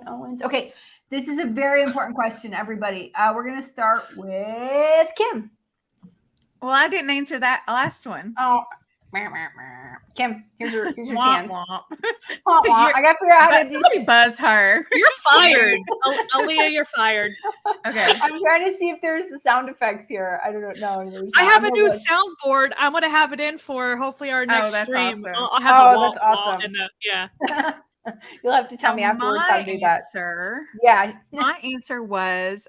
Owens. Okay, this is a very important question, everybody. We're gonna start with Kim. Well, I didn't answer that last one. Oh, Kim, here's your womp, chance. Womp. I gotta figure out how to somebody buzz her. You're fired. Aaliyah, you're fired. Okay. I'm trying to see if there's the sound effects here. I don't know. I have a new soundboard. I'm gonna have it in for hopefully our next stream. Awesome. I'll have the wall, that's awesome. in the, yeah. You'll have to tell me afterwards how to do that. Yeah. My answer was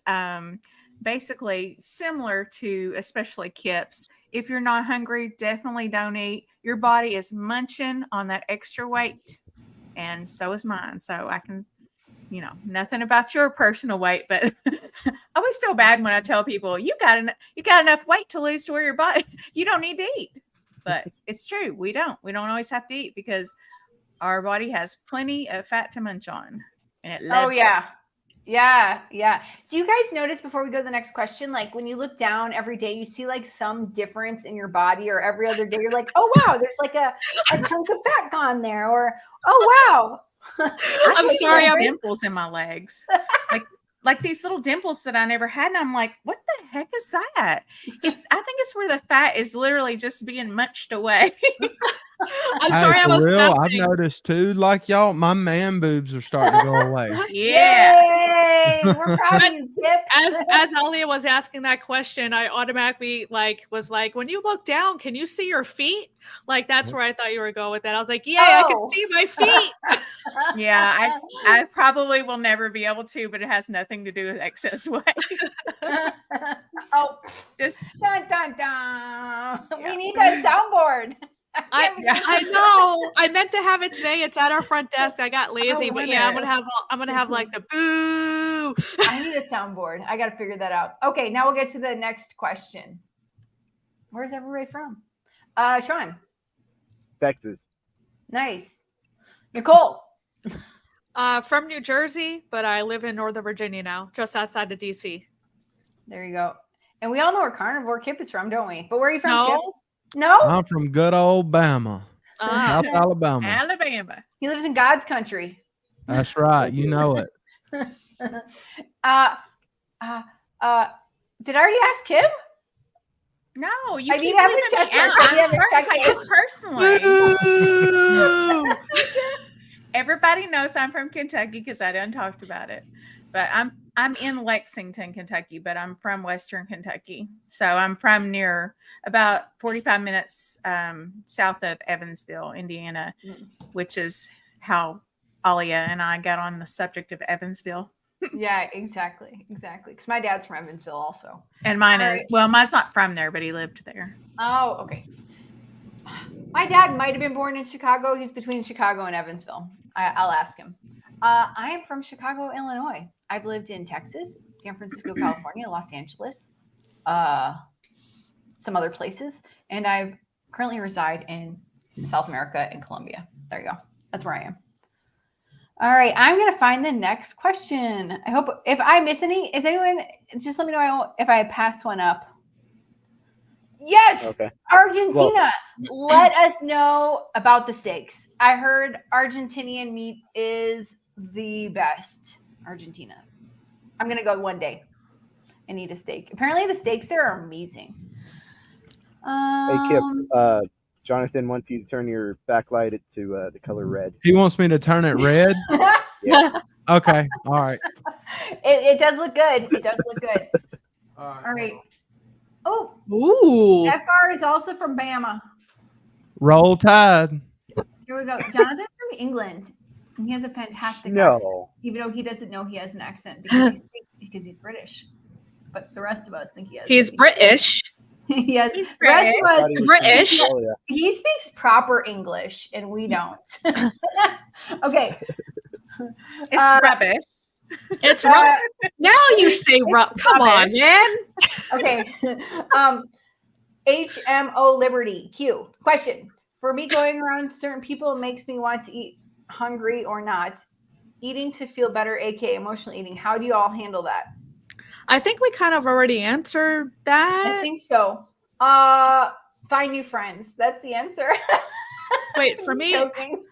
basically similar to especially Kip's. If you're not hungry, definitely don't eat. your body is munching on that extra weight, and so is mine. So I can, nothing about your personal weight, but I always feel bad when I tell people you got enough weight to lose to where your body you don't need to eat. But it's true, we don't always have to eat because our body has plenty of fat to munch on, and it loves it. Yeah. Do you guys notice, before we go to the next question, like when you look down every day, you see like some difference in your body, or every other day you're like, oh wow, there's like a chunk of fat gone there, or oh wow. I'm sorry, Little I'm dimples in my legs, like these little dimples that I never had, and I'm like, what the heck is that? I think it's where the fat is literally just being munched away. I'm Hey, sorry, I for was real, I've laughing. noticed too, like y'all, my man boobs are starting to go away. Yeah. Yay! We're proud of you, Kip. As Alia was asking that question, I automatically was like, when you look down, can you see your feet? Like that's where I thought you were going with that. I was like, yay, I can Oh. see my feet. Yeah, I probably will never be able to, but it has nothing to do with excess weight. Oh, Just dun dun dun! Yeah. We need that soundboard. I know. I meant to have it today. It's at our front desk. I got lazy, but yeah, I'm gonna have like the boo. I need a soundboard. I got to figure that out. Okay, now we'll get to the next question. Where's everybody from? Sean. Texas. Nice. Nicole. From New Jersey, but I live in Northern Virginia now, just outside of DC. There you go. And we all know where Carnivore Kip is from, don't we? But where are you from, Kip? No. No? I'm from good old Bama, South Alabama. Alabama. He lives in God's country. That's right. You know it. Did I already ask Kim? No, you I keep need to have a leaving me checklist. out. I need to have a I'm sorry, checklist. just personally. Everybody knows I'm from Kentucky because I done talked about it. But I'm in Lexington, Kentucky, but I'm from Western Kentucky. So I'm from near about 45 minutes south of Evansville, Indiana, which is how Alia and I got on the subject of Evansville. Yeah, exactly. Because my dad's from Evansville also. And mine All is, right. well, mine's not from there, but he lived there. Oh, okay. My dad might have been born in Chicago. He's between Chicago and Evansville. I'll ask him. I am from Chicago, Illinois. I've lived in Texas, San Francisco, California, Los Angeles, some other places, and I currently reside in South America and Colombia. There you go. That's where I am. All right, I'm going to find the next question. I hope if I miss any, is anyone, just let me know if I pass one up. Yes, Okay. Argentina. Let us know about the steaks. I heard Argentinian meat is the best. Argentina. I'm going to go one day and eat a steak. Apparently the steaks there are amazing. Hey, Kip, Jonathan wants you to turn your backlight to the color red. He wants me to turn it red. Yeah. Okay. All right. It does look good. It does look good. All All right. Oh, Ooh. FR is also from Bama. Roll Tide. Here we go. Jonathan's from England. And he has a fantastic accent, No. even though he doesn't know he has an accent because he's British. But the rest of us think he has. He's British. He has. He's The rest of us, Thought he was British. from Australia. he speaks proper English, and we don't. Okay. It's rubbish. It's rough. Now you say rough. Come on, rubbish. man. Okay. HMO Liberty Q question. For me, going around certain people makes me want to eat, hungry or not. Eating to feel better, aka emotional eating. How do you all handle that? I think we kind of already answered that. I think so. Find new friends. That's the answer. Wait, for me, Joking.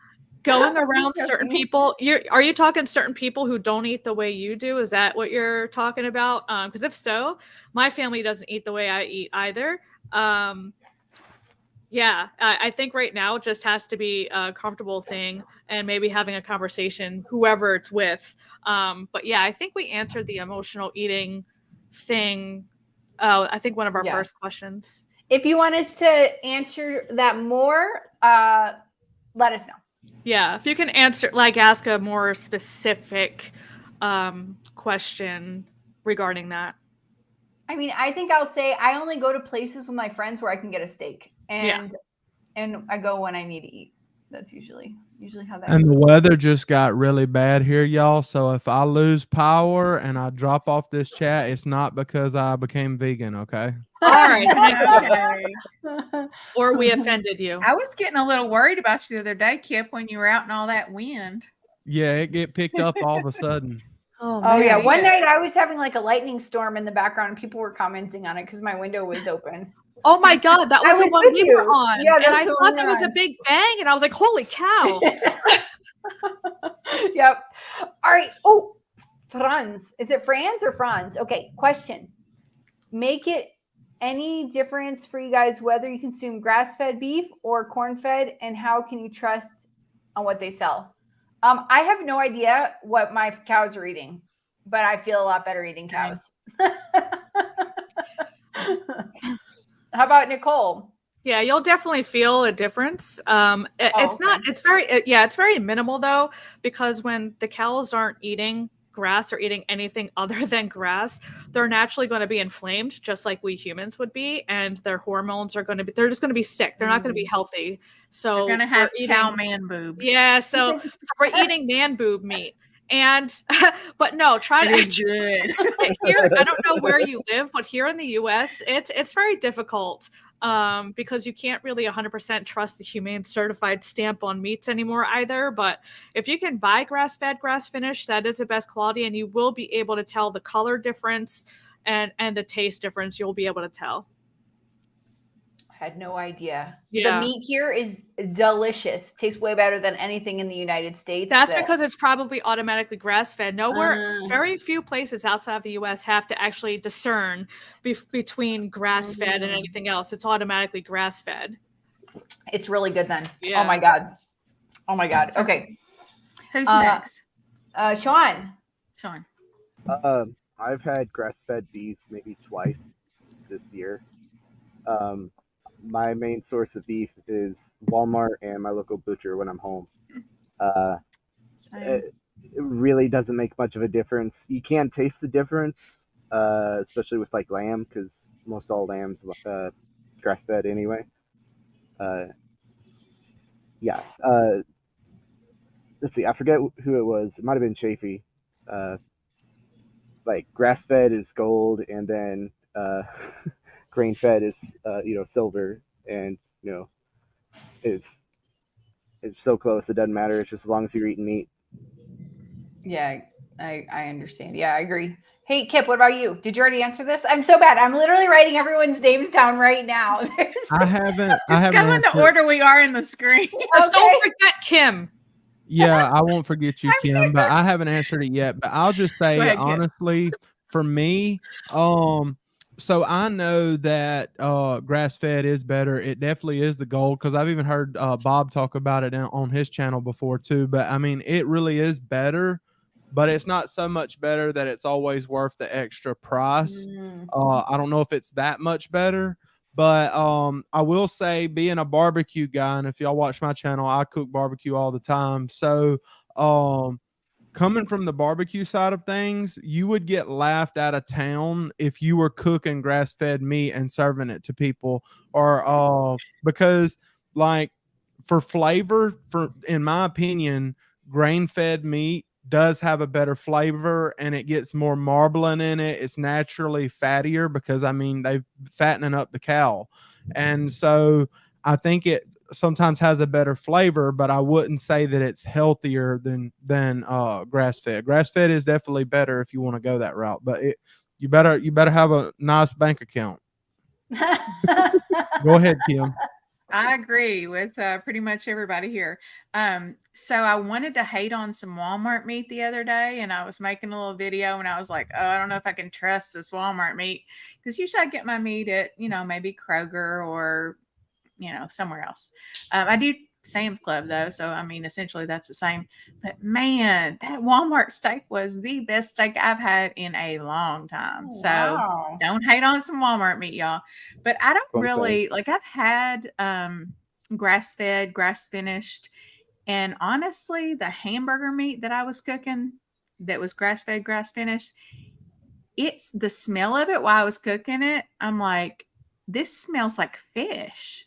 going around certain people, are you talking certain people who don't eat the way you do? Is that what you're talking about? Because if so, my family doesn't eat the way I eat either. Yeah, I think right now it just has to be a comfortable thing and maybe having a conversation, whoever it's with. But yeah, I think we answered the emotional eating thing. I think one of our first questions. If you want us to answer that more, let us know. Yeah, if you can answer, like ask a more specific question regarding that. I mean, I think I'll say I only go to places with my friends where I can get a steak. And and I go when I need to eat. That's usually how that And the goes. weather just got really bad here, y'all. So if I lose power and I drop off this chat, it's not because I became vegan, okay? All right, thank you. Okay. Or we offended you. I was getting a little worried about you the other day, Kip, when you were out in all that wind. Yeah, it get picked up all of a sudden. Oh, Oh yeah, man. one night I was having like a lightning storm in the background, and people were commenting on it because my window was open. Oh my God, that I was the was one with we you. were on. Yeah, and that's I the one thought we there were was a on. big bang, and I was like, holy cow. Yep. All right. Oh, Franz. Is it Franz or Franz? Okay. Question. Make it any difference for you guys whether you consume grass-fed beef or corn-fed, and how can you trust on what they sell? I have no idea what my cows are eating, but I feel a lot better eating Same. cows. How about Nicole? Yeah, you'll definitely feel a difference. It's not, okay. it's very minimal though, because when the cows aren't eating grass or eating anything other than grass, they're naturally going to be inflamed, just like we humans would be, and their hormones are they're just going to be sick. They're not going to be healthy. So You're gonna have cow man boobs. Yeah, so we're eating man boob meat. And but no, try It to is good. here. I don't know where you live, but here in the US, it's very difficult because you can't really 100% trust the humane certified stamp on meats anymore either. But if you can buy grass fed, grass finished, that is the best quality, and you will be able to tell the color difference and the taste difference. You'll be able to tell. Had no idea. Yeah. The meat here is delicious. Tastes way better than anything in the United States. That's because it's probably automatically grass fed. Nowhere, very few places outside of the US have to actually discern between grass fed and anything else. It's automatically grass fed. It's really good then. Yeah. Oh my God. Oh my God. So- Okay. Who's next? Sean. Sean. I've had grass-fed beef maybe twice this year. My main source of beef is Walmart and my local butcher when I'm home. Same. It really doesn't make much of a difference. You can taste the difference, especially with like lamb, because most all lambs grass-fed anyway. Yeah. Let's see. I forget who it was. It might have been Chafee. Like grass-fed is gold, and then grain-fed is silver, and it's so close. It doesn't matter. It's just as long as you're eating meat. Yeah, I understand. Yeah, I agree. Hey, Kip, what about you? Did you already answer this? I'm so bad. I'm literally writing everyone's names down right now. I haven't. I Just haven't go in the answered- order we are in the screen. Just don't forget Kim. Yeah, I won't forget you, Kim, but I haven't answered it yet. But I'll just say, Go ahead, Kim. honestly, for me, so I know that grass fed is better. It definitely is the gold, because I've even heard Bob talk about it on his channel before too. But I mean, it really is better, but it's not so much better that it's always worth the extra price. I don't know if it's that much better. But I will say, being a barbecue guy, and if y'all watch my channel, I cook barbecue all the time. So coming from the barbecue side of things, you would get laughed out of town if you were cooking grass-fed meat and serving it to people, or because like for flavor, in my opinion, grain-fed meat does have a better flavor, and it gets more marbling in it. It's naturally fattier because I mean they're fattening up the cow, and so I think it sometimes has a better flavor, but I wouldn't say that it's healthier than grass fed. Grass fed is definitely better if you want to go that route, but you better have a nice bank account. Go ahead, Kim. I agree with pretty much everybody here. So I wanted to hate on some Walmart meat the other day, and I was making a little video, and I was like, oh, I don't know if I can trust this Walmart meat, because usually I get my meat at, maybe Kroger or, somewhere else. I do Sam's Club though, so I mean, essentially that's the same. But man, that Walmart steak was the best steak I've had in a long time. So don't hate on some Walmart meat, y'all. But I don't really like. I've had grass fed, grass finished, and honestly, the hamburger meat that I was cooking that was grass fed, grass finished. It's the smell of it while I was cooking it. I'm like, this smells like fish.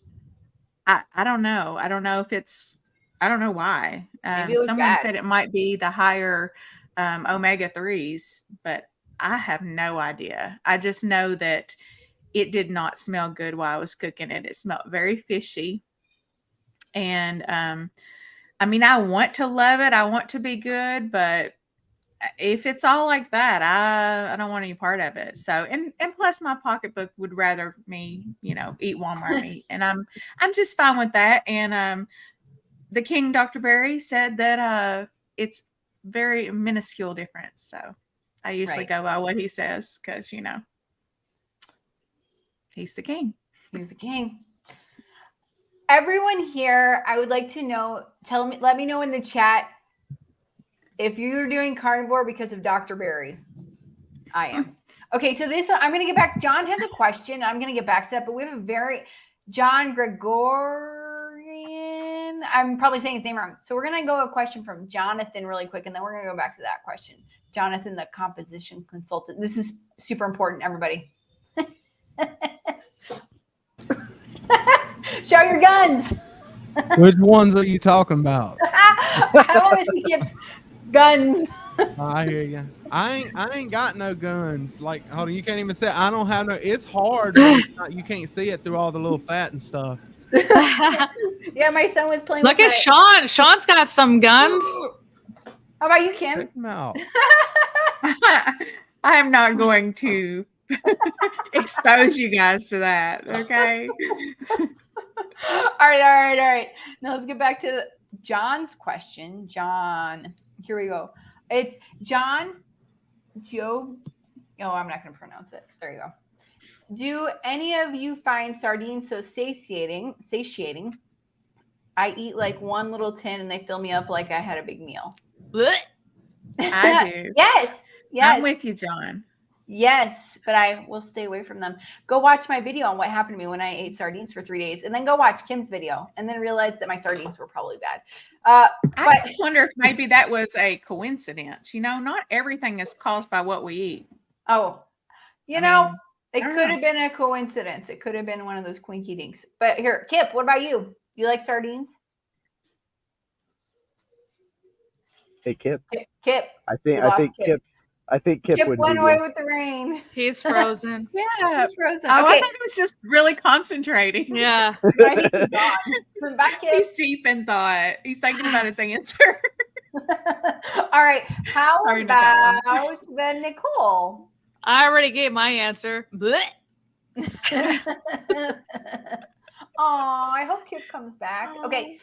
I don't know. I don't know if it's, I don't know why. Maybe it was Someone bad. said it might be the higher omega-3s, but I have no idea. I just know that it did not smell good while I was cooking it. It smelled very fishy. And I mean, I want to love it. I want to be good, but if it's all like that, I don't want any part of it. So, and plus my pocketbook would rather me, eat Walmart meat, and I'm just fine with that. And the King, Dr. Berry, said that it's very minuscule difference. So I usually Right. go by what he says because he's the king. He's the king. Everyone here, I would like to know, let me know in the chat if you're doing carnivore because of Dr. Berry. I am. Okay, so this one, I'm going to get back. John has a question. I'm going to get back to that, but we have John Gregorian. I'm probably saying his name wrong. So we're going to go a question from Jonathan really quick, and then we're going to go back to that question. Jonathan, the composition consultant. This is super important, everybody. Show your guns. Which ones are you talking about? I want to see Kip's guns. I hear you. I ain't got no guns. Like, hold on, you can't even say I don't have no. It's hard when you can't see it through all the little fat and stuff. Yeah, my son was playing. Look with at Sean. Sean's got some guns. How about you, Kim? Check them out. I am not going to expose you guys to that. Okay. All right. Now let's get back to John's question. John, here we go. It's John Joe. Oh, I'm not going to pronounce it. There you go. Do any of you find sardines so satiating? I eat like one little tin and they fill me up like I had a big meal. I do. Yes. I'm with you, John. Yes, but I will stay away from them. Go watch my video on what happened to me when I ate sardines for 3 days, and then go watch Kim's video, and then realize that my sardines were probably bad. I just wonder if maybe that was a coincidence. Not everything is caused by what we eat. Oh, it could have been a coincidence. It could have been one of those quinky dinks. But here, Kip, what about you? You like sardines? Hey, Kip. Kip. I think Kip would went be away with the rain. He's frozen. Yeah. He's frozen. Oh, Okay. I thought he was just really concentrating. Yeah. Right, he's gone. Come back, Kip. He's deep in thought. He's thinking about his answer. All right. How Sorry, not that about the Nicole? I already gave my answer. Blech. Oh, I hope Kip comes back. Aww. Okay.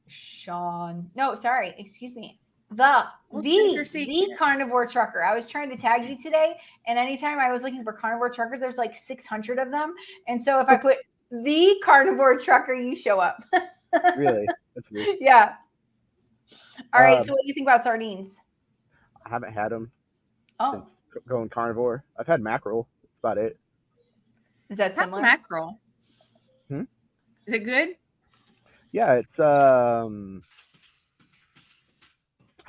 Sean. No, sorry. Excuse me. The carnivore trucker. I was trying to tag you today, and anytime I was looking for carnivore trucker, there's like 600 of them. And so if I put the carnivore trucker, you show up. Really? That's weird. Yeah. All right. So what do you think about sardines? I haven't had them Oh, since going carnivore. I've had mackerel. That's about it. is that How's similar? mackerel? Hmm? Is it good? Yeah, it's I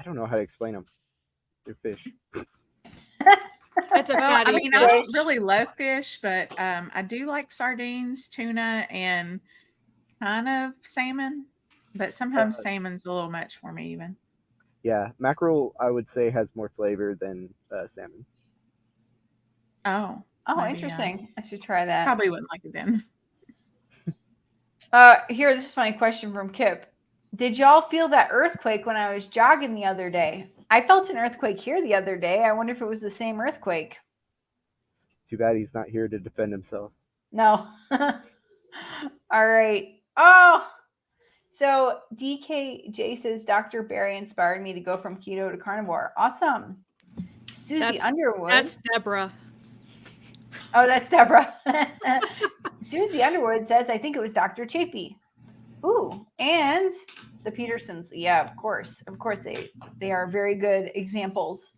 don't know how to explain them. They're fish. It's a Well, I fatty mean, I fish. don't really love fish, but I do like sardines, tuna, and kind of salmon. But sometimes salmon's a little much for me, even. Yeah, mackerel I would say has more flavor than salmon. Oh, Oh, maybe, interesting. I should try that. Probably wouldn't like it then. Here, this is a funny question from Kip. Did y'all feel that earthquake when I was jogging the other day? I felt an earthquake here the other day. I wonder if it was the same earthquake. Too bad he's not here to defend himself. No. All right. Oh, so DKJ says Dr. Berry inspired me to go from keto to carnivore. Awesome. Susie Underwood. That's Deborah. Oh, that's Deborah. Susie Underwood says, I think it was Dr. Chapey. Ooh, and the Petersons. Yeah, of course. Of course, they are very good examples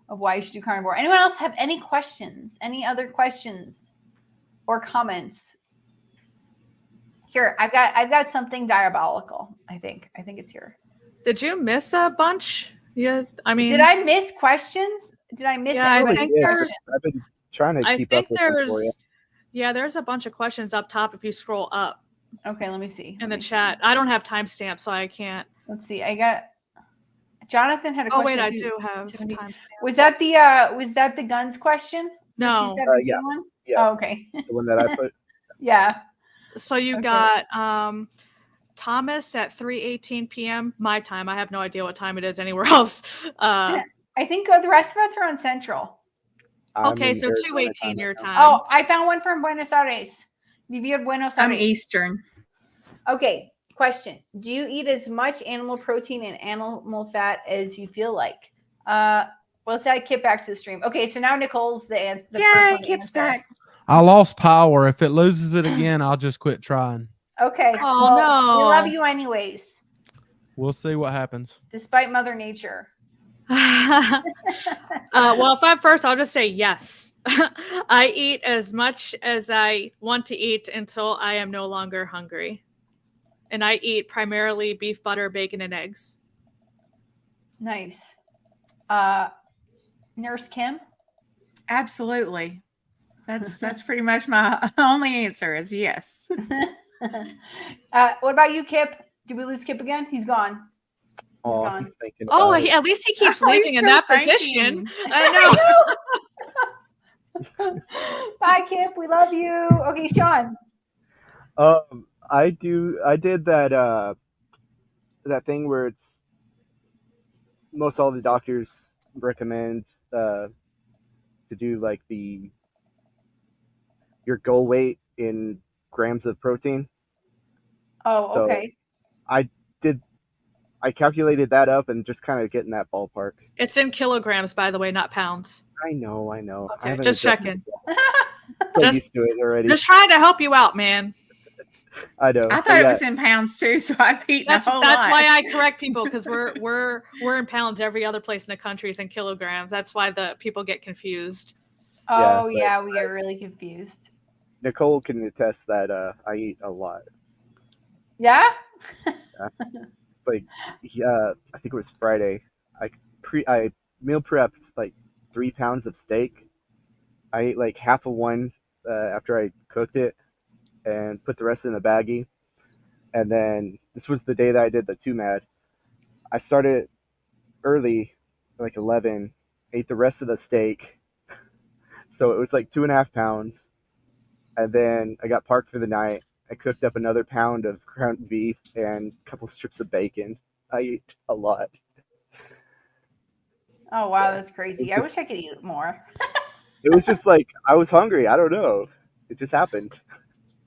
of why you should do carnivore. Anyone else have any questions? Any other questions or comments? Here, I've got something diabolical, I think. I think it's here. Did you miss a bunch? Yeah, I mean, Did I miss questions? Did I miss Yeah, I everybody's think questions? I've been trying to I keep think up with them for you. there's a bunch of questions up top if you scroll up. Okay, let me see. in Let the me see. chat. I don't have timestamps, so I can't. Let's see. I got Jonathan had a Oh question. wait, I too. do have 270. timestamps. Was that the guns question? The No. 217 Yeah. one? Yeah. Oh, okay. The one that I put. Yeah. So you Okay. got Thomas at 3:18 p.m. my time. I have no idea what time it is anywhere else. I think the rest of us are on Central. I'm Okay, in so Arizona 2:18 time your right now. time. Oh, I found one from Buenos Aires. Vivir Buenos I'm Aires. Eastern. Okay, question. Do you eat as much animal protein and animal fat as you feel like? Let's get back to the stream. Okay, so now Nicole's the first Yeah, one it to keeps answer. back. I lost power. If it loses it again, I'll just quit trying. Okay. Oh, well, we no. love you anyways, We'll see what happens. despite Mother Nature. Well, if I'm first, I'll just say yes. I eat as much as I want to eat until I am no longer hungry. And I eat primarily beef, butter, bacon, and eggs. Nice. Nurse Kim? Absolutely. That's pretty much my only answer is yes. What about you, Kip? Did we lose Kip again? He's gone. Oh, gone. he's thinking Oh, about it. at least he keeps Oh, he's living in still that thinking. position. I know. Bye, Kip. We love you. Okay, Sean. I did that thing where it's most all the doctors recommend to do like your goal weight in grams of protein. Oh, So okay. I calculated that up and just kind of get in that ballpark. It's in kilograms, by the way, not pounds. I know. I Okay, haven't just adjusted checking. myself. So Just- used to it already. Just trying to help you out, man. I know. I thought it was in pounds too, so I've eaten That's a whole that's lot. why I correct people, because we're in pounds. Every other place in the country is in kilograms. That's why the people get confused. Oh, but yeah, we get really confused. Nicole can attest that I eat a lot. Yeah? Like, I think it was Friday. I meal prepped like 3 pounds of steak. I ate like half of one after I cooked it, and put the rest in a baggie. And then this was the day that I did the 2 mad. I started early, like 11, ate the rest of the steak. So it was like 2.5 pounds. And then I got parked for the night. I cooked up another pound of ground beef and a couple strips of bacon. I ate a lot. Oh, wow, that's crazy. I It's wish I could eat more. It was just like I was hungry. I don't know. It just happened.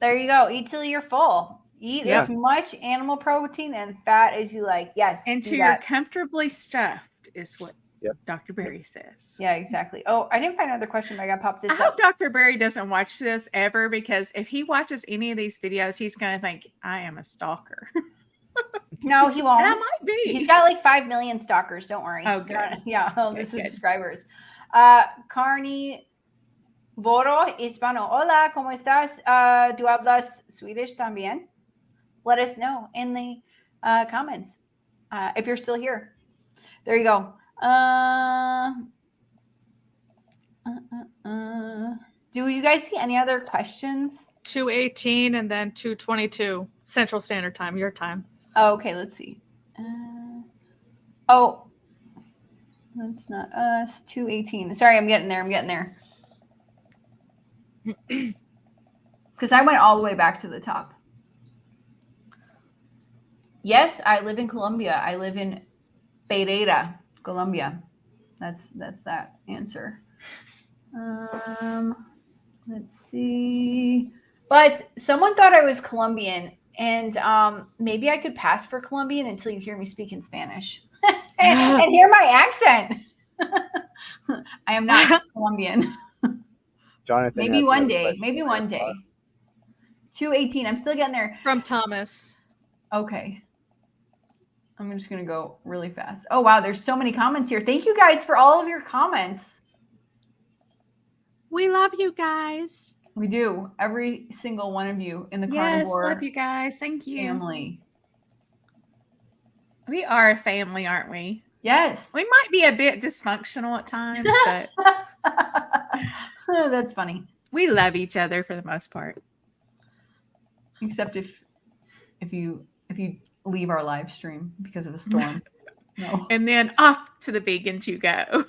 There you go. Eat till you're full. Eat Yeah. as much animal protein and fat as you like. Yes. And do till you're that. comfortably stuffed is what Yep. Dr. Berry says. Yeah, exactly. Oh, I didn't find another question, but I got popped this I up. hope Dr. Berry doesn't watch this ever, because if he watches any of these videos, he's going to think I am a stalker. No, he won't. And I might be. He's got like 5 million stalkers. Don't worry. Oh, good. Yeah, all Good, the good. subscribers. Carnivore Hispano. Hola, ¿cómo estás? ¿Tú hablas Swedish también? Let us know in the comments if you're still here. There you go. Do you guys see any other questions? 2:18 and then 2:22 Central Standard Time, your time. Oh, okay, let's see. Oh, that's not us. 2:18. Sorry, I'm getting there. Because I went all the way back to the top. Yes, I live in Colombia. I live in Pereira, Colombia. That's that answer. Let's see. But someone thought I was Colombian, and maybe I could pass for Colombian until you hear me speak in Spanish and hear my accent. I am not Colombian. Jonathan. Maybe has one another day. question. Maybe one day. 2:18. I'm still getting there. From Thomas. Okay. I'm just going to go really fast. Oh, wow. There's so many comments here. Thank you guys for all of your comments. We love you guys. We do. Every single one of you in the Yes, Carnivore love you guys. Thank you. family. We are a family, aren't we? Yes. We might be a bit dysfunctional at times, but That's funny. we love each other for the most part. Except if if you leave our live stream because of the storm. No. And then off to the vegans you go.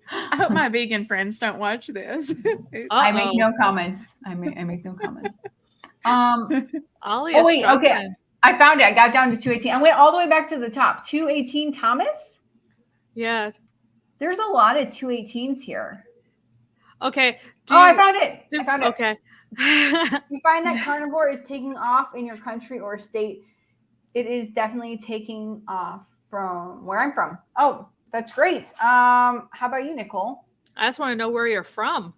I hope my vegan friends don't watch this. I make Uh-oh. no comments. I make no comments. Ollie Oh is wait, okay. struggling. I found it. I got down to 218. I went all the way back to the top. 218 Thomas? Yeah. There's a lot of 218s here. Okay. I found it. I found it. Okay. You find that carnivore is taking off in your country or state, it is definitely taking off from where I'm from. Oh, that's great. How about you, Nicole? I just want to know where you're from.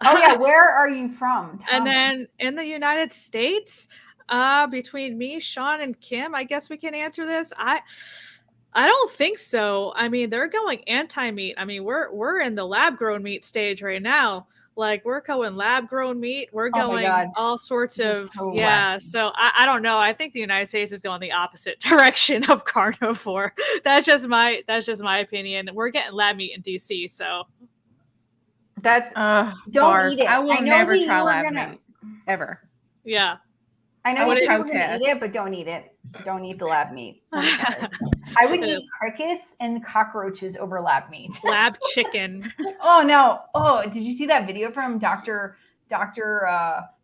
Oh yeah, where are you from? And then in the United States, between me, Sean, and Kim, I guess we can answer this. I don't think so. I mean, they're going anti-meat. I mean, we're in the lab-grown meat stage right now. Like we're going lab-grown meat. We're going all sorts of so So I don't know. I think the United States is going the opposite direction of carnivore. That's just my opinion. We're getting lab meat in DC, so that's don't eat it. I will never try lab meat ever. Yeah. I know you were gonna eat it, but don't eat it. Don't eat the lab meat. I would eat crickets and cockroaches over lab meat. Lab chicken. Oh no! Oh, did you see that video from Dr.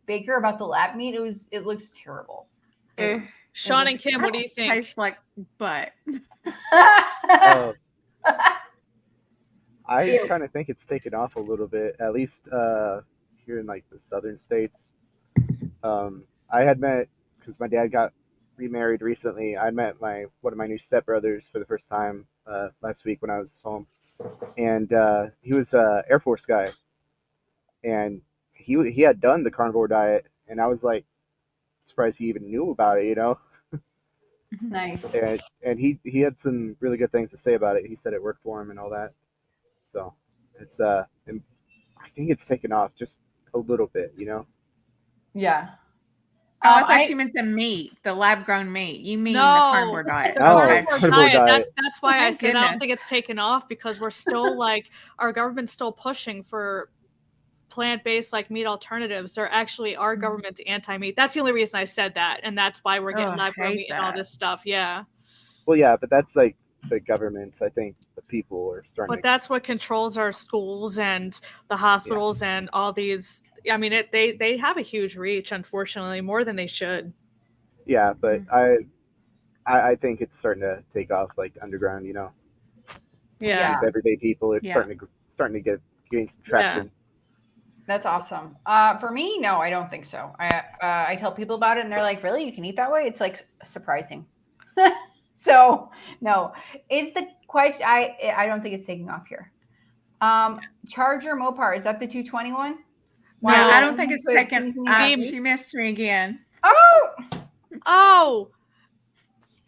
Baker about the lab meat? It looks terrible. Sean and Kim, what do you think? Tastes like butt. I kind of think it's taken off a little bit, at least here in like the southern states. I had met, because my dad got remarried recently, I met one of my new stepbrothers for the first time last week when I was home, and he was an Air Force guy, and he had done the carnivore diet, and I was like surprised he even knew about it, you know. Nice. And he had some really good things to say about it. He said it worked for him and all that. So it's I think it's taken off just a little bit, you know. Yeah. Oh, I thought you meant the meat, the lab-grown meat. You mean the carnivore diet? The carnivore diet. That's why I said I don't think it's taken off, because we're still like our government's still pushing for plant-based like meat alternatives. They're actually our government's anti-meat. That's the only reason I said that, and that's why we're getting lab-grown meat and all this stuff. Yeah. Well, yeah, but that's like the government. I think the people are starting. But that's what controls our schools and the hospitals and all these. I mean, they have a huge reach, unfortunately, more than they should. Yeah, but I think it's starting to take off like underground, you know. Yeah. With everyday people, it's starting to gain some traction. Yeah. That's awesome. For me, no, I don't think so. I tell people about it, and they're like, "Really? You can eat that way?" It's like surprising. So no, it's the question. I don't think it's taking off here. Charger Mopar, is that the 221? No, I don't think it's taken. She missed me again. Oh,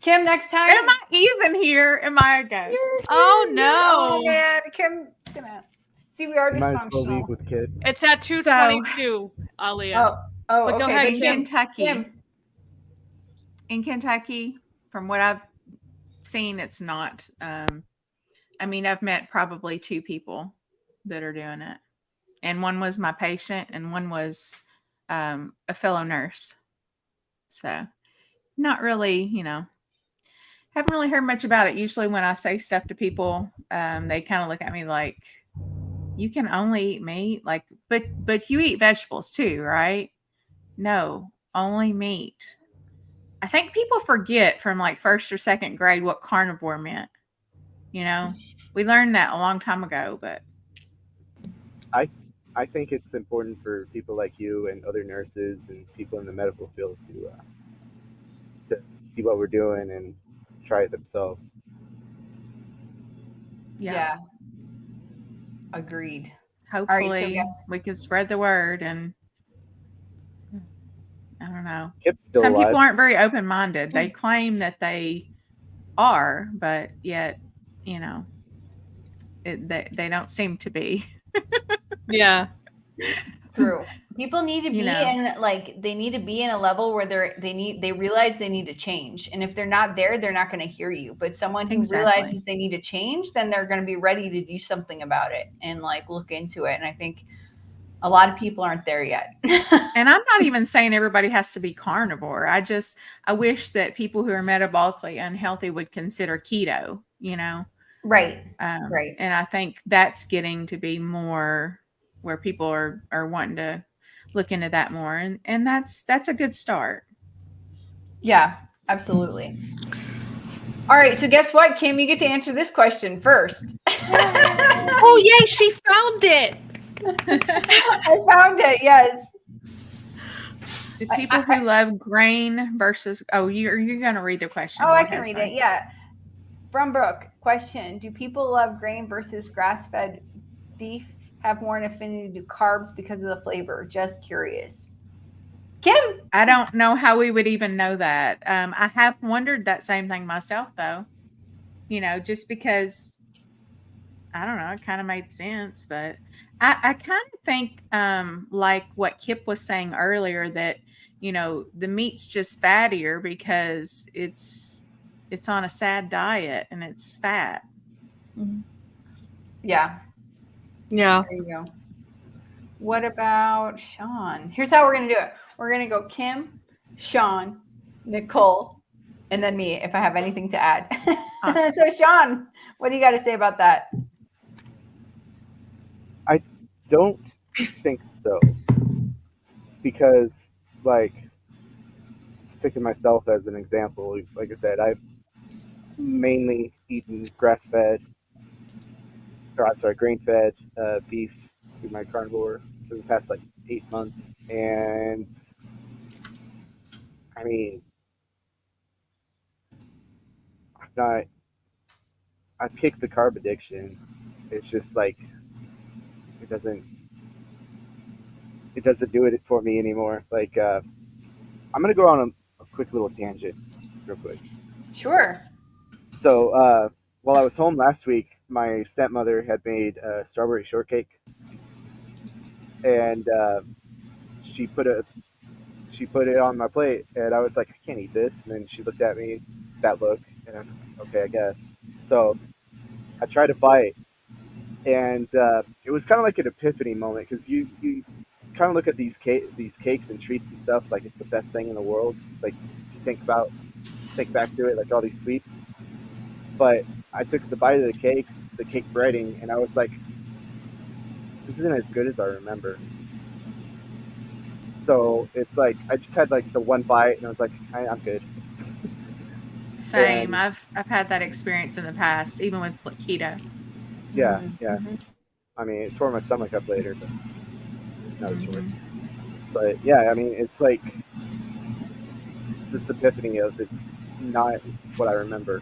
Kim, next time. Am I even here? Am I a ghost? Oh no! Oh man, Kim's gonna see. We are dysfunctional. With kids. It's at 222, Aliyah. Oh, but okay. Go ahead, in Kentucky. In Kentucky, from what I've seen, it's not. I mean, I've met probably 2 people that are doing it, and one was my patient, and one was a fellow nurse. So, not really, you know, haven't really heard much about it. Usually, when I say stuff to people, they kind of look at me like, "You can only eat meat, like, but you eat vegetables too, right?" No, only meat. I think people forget from like 1st or 2nd grade what carnivore meant. You know, we learned that a long time ago, but I think it's important for people like you and other nurses and people in the medical field to see what we're doing and try it themselves. Yeah. Agreed. Hopefully, we can spread the word, and I don't know. Some people aren't very open-minded. They claim that they are, but yet, you know, they don't seem to be. Yeah. True. People need to be they need to be in a level where they realize they need to change. And if they're not there, they're not going to hear you. But someone who realizes they need to change, then they're going to be ready to do something about it and like look into it. And I think a lot of people aren't there yet. And I'm not even saying everybody has to be carnivore. I wish that people who are metabolically unhealthy would consider keto, Right. Right. And I think that's getting to be more where people are wanting to look into that more. And that's a good start. Yeah, absolutely. All right, so guess what, Kim? You get to answer this question first. Oh, yay, she found it. I found it, yes. Do people who love grain versus you're gonna read the question. Oh, Go I ahead, can read sorry. it. Yeah. From Brooke, question: do people love grain versus grass-fed beef have more an affinity to carbs because of the flavor? Just curious. Kim? I don't know how we would even know that. I have wondered that same thing myself, though. Just because I don't know, it kind of made sense, but I kind of think like what Kip was saying earlier that the meat's just fattier because it's on a sad diet and it's fat. Yeah. Yeah. There you go. What about Sean? Here's how we're going to do it. We're going to go Kim, Sean, Nicole, and then me if I have anything to add. Awesome. So, Sean, what do you got to say about that? I don't think so, because like picking myself as an example, like I said, I've mainly eaten grass-fed, or I'm sorry, grain-fed beef through my carnivore for the past like 8 months, and I mean, I'm not. I've kicked the carb addiction. It's just like it doesn't do it for me anymore. Like I'm gonna go on a quick little tangent, real quick. Sure. So while I was home last week, my stepmother had made strawberry shortcake, and she put it on my plate, and I was like, I can't eat this. And then she looked at me, that look, and I'm like, okay, I guess. So I tried to bite, and it was kind of like an epiphany moment, because you kind of look at these cakes and treats and stuff like it's the best thing in the world. Like you think back to it, like all these sweets. But I took the bite of the cake breading, and I was like, this isn't as good as I remember. So it's like I just had like the one bite, and I was like, I'm good. Same. And I've had that experience in the past, even with keto. yeah, Mhm. yeah. Mhm. I mean, it tore my stomach up later, but another story. Mhm. But yeah, I mean, it's like this epiphany of it's not what I remember.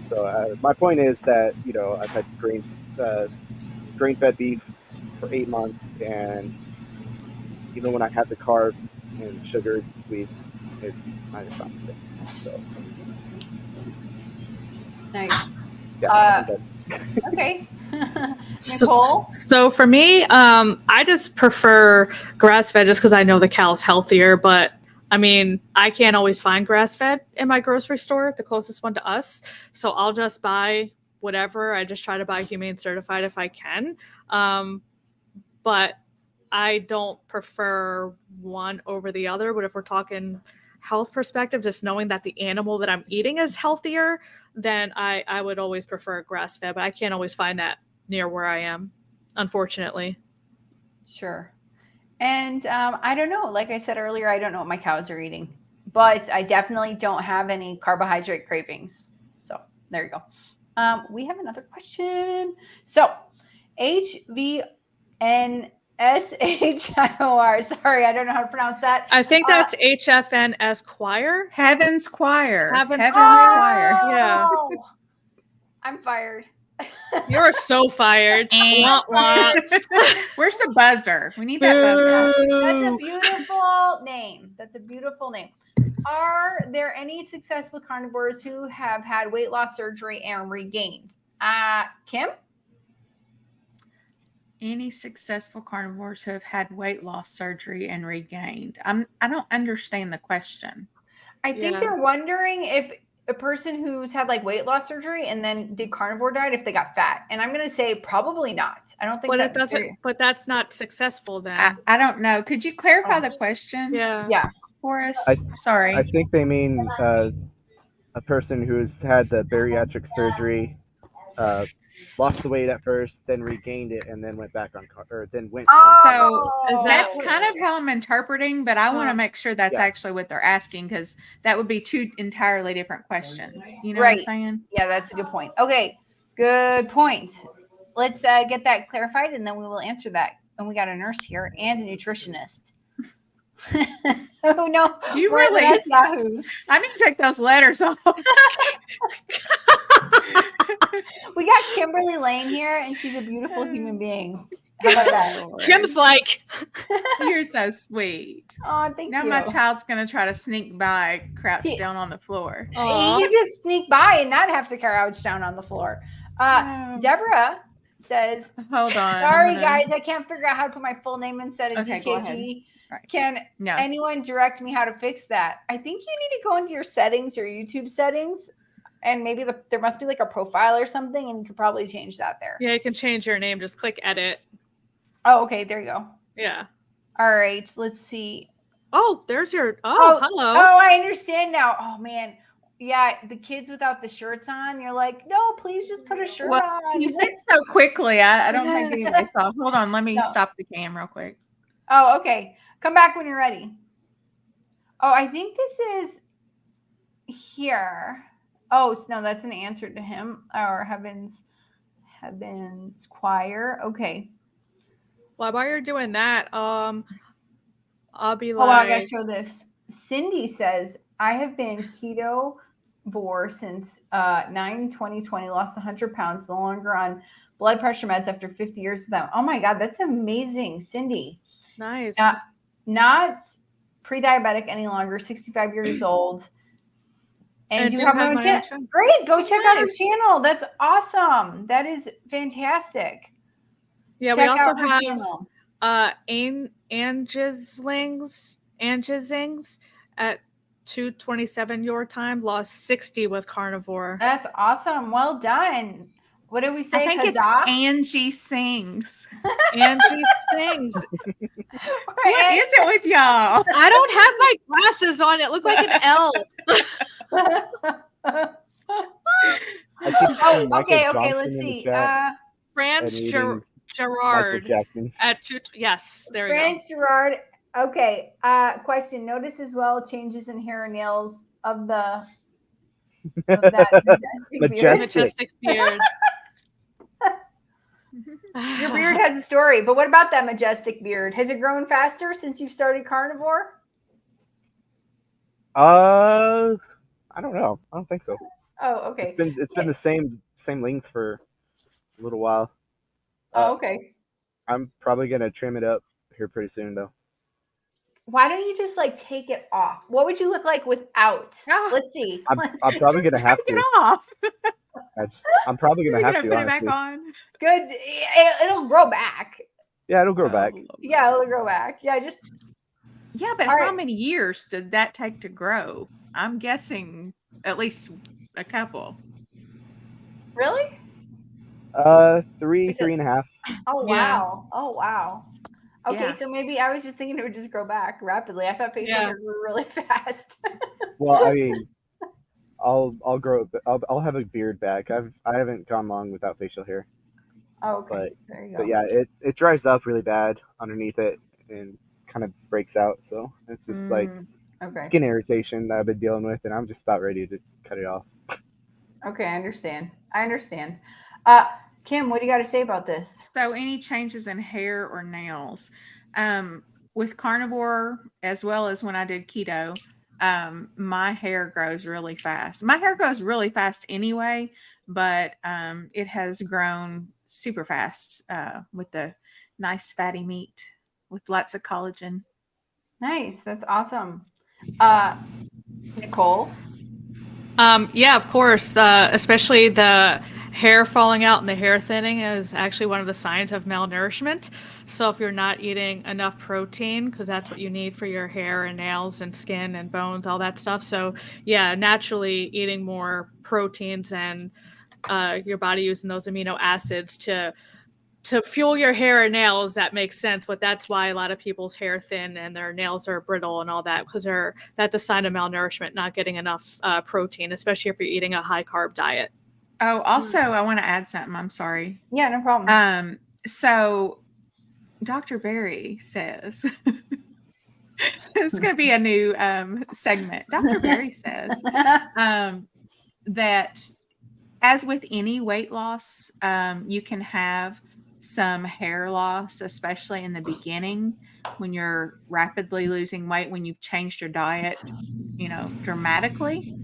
So my point is that I've had grain-fed beef for 8 months, and even when I had the carbs and sugars and sweets, it's not the same. So Nice. yeah, I'm done. Okay. So, Nicole? so for me, I just prefer grass fed just because I know the cow's healthier. But I mean, I can't always find grass fed in my grocery store, the closest one to us. So I'll just buy whatever. I just try to buy humane certified if I can. But I don't prefer one over the other. But if we're talking health perspective, just knowing that the animal that I'm eating is healthier, then I would always prefer grass fed. But I can't always find that near where I am, unfortunately. Sure. And I don't know. Like I said earlier, I don't know what my cows are eating, but I definitely don't have any carbohydrate cravings. So there you go. We have another question. So HVNSHIOR. Sorry, I don't know how to pronounce that. I think that's HFNS choir. Heaven's Choir. Heaven's Choir. Yeah. Oh, I'm fired. You're so fired. Wah, wah. Where's the buzzer? We need that buzzer. That's a beautiful name. That's a beautiful name. Are there any successful carnivores who have had weight loss surgery and regained? Kim? Any successful carnivores who have had weight loss surgery and regained? I don't understand the question. I think Yeah. they're wondering if a person who's had like weight loss surgery and then did carnivore diet if they got fat? And I'm going to say probably not. I don't think But that it doesn't. But that's not successful then. I don't know. Could you clarify Oh. the question Yeah. for us? I Sorry. think they mean a person who's had the bariatric surgery, lost the weight at first, then regained it, and then went back on or then went. So Is that that's kind of how I'm interpreting, but I want to make sure that's Yeah. actually what they're asking, because that would be two entirely different questions. You know Right. what I'm saying? Yeah, that's a good point. Okay, good point. Let's get that clarified, and then we will answer that. And we got a nurse here and a nutritionist. Oh no, You we're really- the Yahoos. I need to take those letters off. We got Kimberly Lane here, and she's a beautiful human being. How about that? Kim's like, You're so sweet. Oh, thank Now you. my child's gonna try to sneak by, crouched Yeah. down on the floor. aw. You just sneak by and not have to crouch down on the floor. No. Deborah says, Hold on. sorry I'm gonna- guys, I can't figure out how to put my full name instead of Okay, go ahead. DKG. Right. Can No. anyone direct me how to fix that? I think you need to go into your settings, your YouTube settings, and maybe there must be like a profile or something, and you could probably change that there. Yeah, you can change your name. Just click edit. Oh, okay, there you go. Yeah. All right, let's see. Oh, there's your. Oh, hello. Oh, I understand now. Oh man, yeah, the kids without the shirts on. You're like, no, please just put a shirt Well, on. you went so quickly. I don't think anybody saw. Hold on. Let me No. stop the cam real quick. Oh, okay. Come back when you're ready. Oh, I think this is here. Oh, no, that's an answer to him or Heaven's Choir. Okay. Well, while you're doing that, I'll be Oh, wow, I gotta like, show this. Cindy says, I have been keto since 9/20/20, lost 100 pounds, no longer on blood pressure meds after 50 years of them. Oh my God, that's amazing, Cindy. nice. Not pre-diabetic any longer, 65 years old. And you have my own channel. channel. Great, go check out her Nice. channel. That's awesome. That is fantastic. Yeah, Check we also out her have channel. Angezings at 2:27 your time, lost 60 with carnivore. That's awesome. Well done. What did we say? I think it's Huzzah? Angie Sings. Angie sings. What is it with y'all? I don't have my glasses on. It looked like an L. I think Oh, Michael okay, Johnson let's in the see. chat Franz and eating Michael Gerard Jackson. at 2. Yes, there we go. Franz Gerard. Okay. Question. Notice as well changes in hair and nails of that majestic beard. Majestic beard. Your beard has a story, but what about that majestic beard? Has it grown faster since you've started carnivore? I don't know. I don't think so. Oh, okay. It's been the same length for a little while. Oh, okay. I'm probably gonna trim it up here pretty soon though. Why don't you just like take it off? What would you look like without? Oh. Let's see. I'm probably Just gonna have take it to. off. I'm probably You're gonna have gonna to. put it back Honestly. on. Good. It'll grow back. Yeah, it'll grow back. Yeah, it'll grow back. Yeah, just Yeah, but All how right. many years did that take to grow? I'm guessing at least a couple. really. 3 Is it- 3.5. Oh Yeah. wow. Oh wow. Okay, Yeah. so maybe I was just thinking it would just grow back rapidly. I thought facial Yeah. hair grew really fast. Well, I mean, I'll grow. I'll have a beard back. I haven't gone long without facial hair. Oh, okay. There you go. But yeah, it dries up really bad underneath it and kind of breaks out. So it's just like Okay. skin irritation that I've been dealing with, and I'm just about ready to cut it off. Okay, I understand. Kim, what do you got to say about this? So, any changes in hair or nails? With carnivore, as well as when I did keto, my hair grows really fast. My hair grows really fast anyway, but it has grown super fast with the nice fatty meat with lots of collagen. Nice. That's awesome. Nicole. Yeah, of course. Especially the hair falling out and the hair thinning is actually one of the signs of malnourishment. So if you're not eating enough protein, because that's what you need for your hair and nails and skin and bones, all that stuff. So yeah, naturally eating more proteins and your body using those amino acids to fuel your hair and nails, that makes sense. But that's why a lot of people's hair thin and their nails are brittle and all that, because that's a sign of malnourishment, not getting enough protein, especially if you're eating a high carb diet. Oh, also, I want to add something. I'm sorry. Yeah, no problem. So Dr. Berry says it's going to be a new segment. Dr. Berry says that as with any weight loss, you can have some hair loss, especially in the beginning when you're rapidly losing weight, when you've changed your diet, dramatically.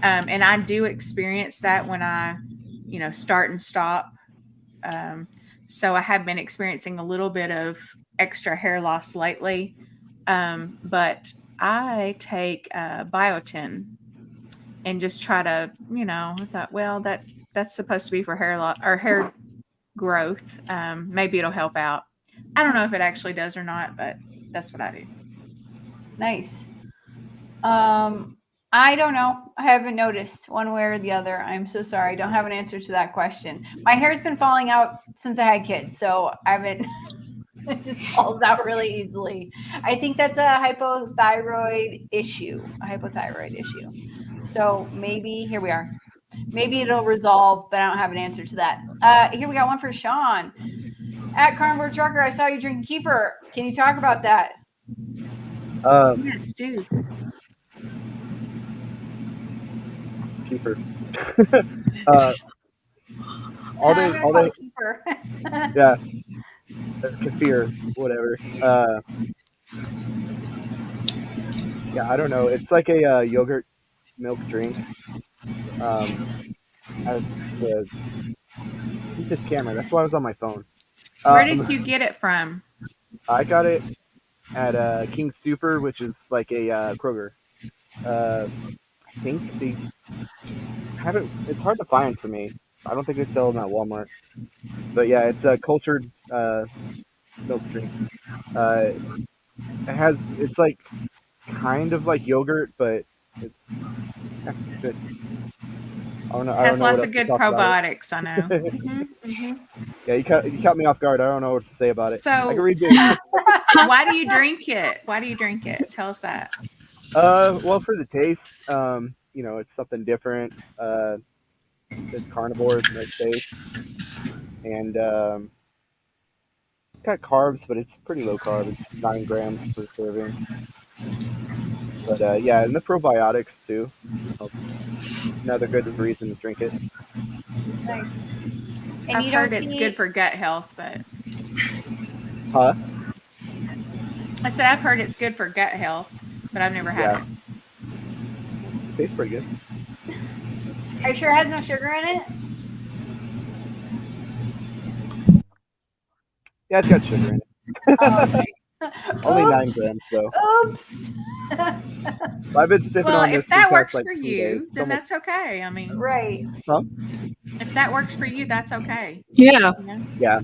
And I do experience that when I, start and stop. So I have been experiencing a little bit of extra hair loss lately. But I take biotin and just try to, I thought, well, that's supposed to be for hair loss or hair growth. Maybe it'll help out. I don't know if it actually does or not, but that's what I do. Nice. I don't know. I haven't noticed one way or the other. I'm so sorry. I don't have an answer to that question. My hair's been falling out since I had kids, so I haven't. It just falls out really easily. I think that's a hypothyroid issue. So maybe here we are. Maybe it'll resolve, but I don't have an answer to that. Here we got one for Sean. At Carnivore Trucker, I saw you drinking kefir. Can you talk about that? Yes, dude. Kefir. all day. Kefir. Yeah. Kefir, whatever. Yeah, I don't know. It's like a yogurt milk drink. This camera. That's why I was on my phone. Where did you get it from? I got it at King Super, which is like a Kroger. I think they have it. It's hard to find for me. I don't think they sell them at Walmart. But yeah, it's a cultured milk drink. It's like kind of like yogurt, but it's good. I don't know. Has what lots else of to good talk about it. probiotics, I know. Yeah, you caught me off guard. I don't know what to say about it. So I can read you. why do you drink it? Why do you drink it? Tell us that. Well, for the taste, it's something different. It's carnivore, no taste, and it's got carbs, but it's pretty low carb. It's 9 grams per serving. But yeah, and the probiotics too. Another good reason to drink it. Nice. And I've heard it's good for gut health, but Huh? I said I've heard it's good for gut health, but I've never had it. Tastes pretty good. Are you sure it has no sugar in it? Yeah, it's got sugar in it. Okay. Only 9 grams though. Oops. I've been sipping on this if that for works like for 2 you, days. then that's okay. I mean, Right. Huh? If that works for you, that's okay. Yeah. Yeah.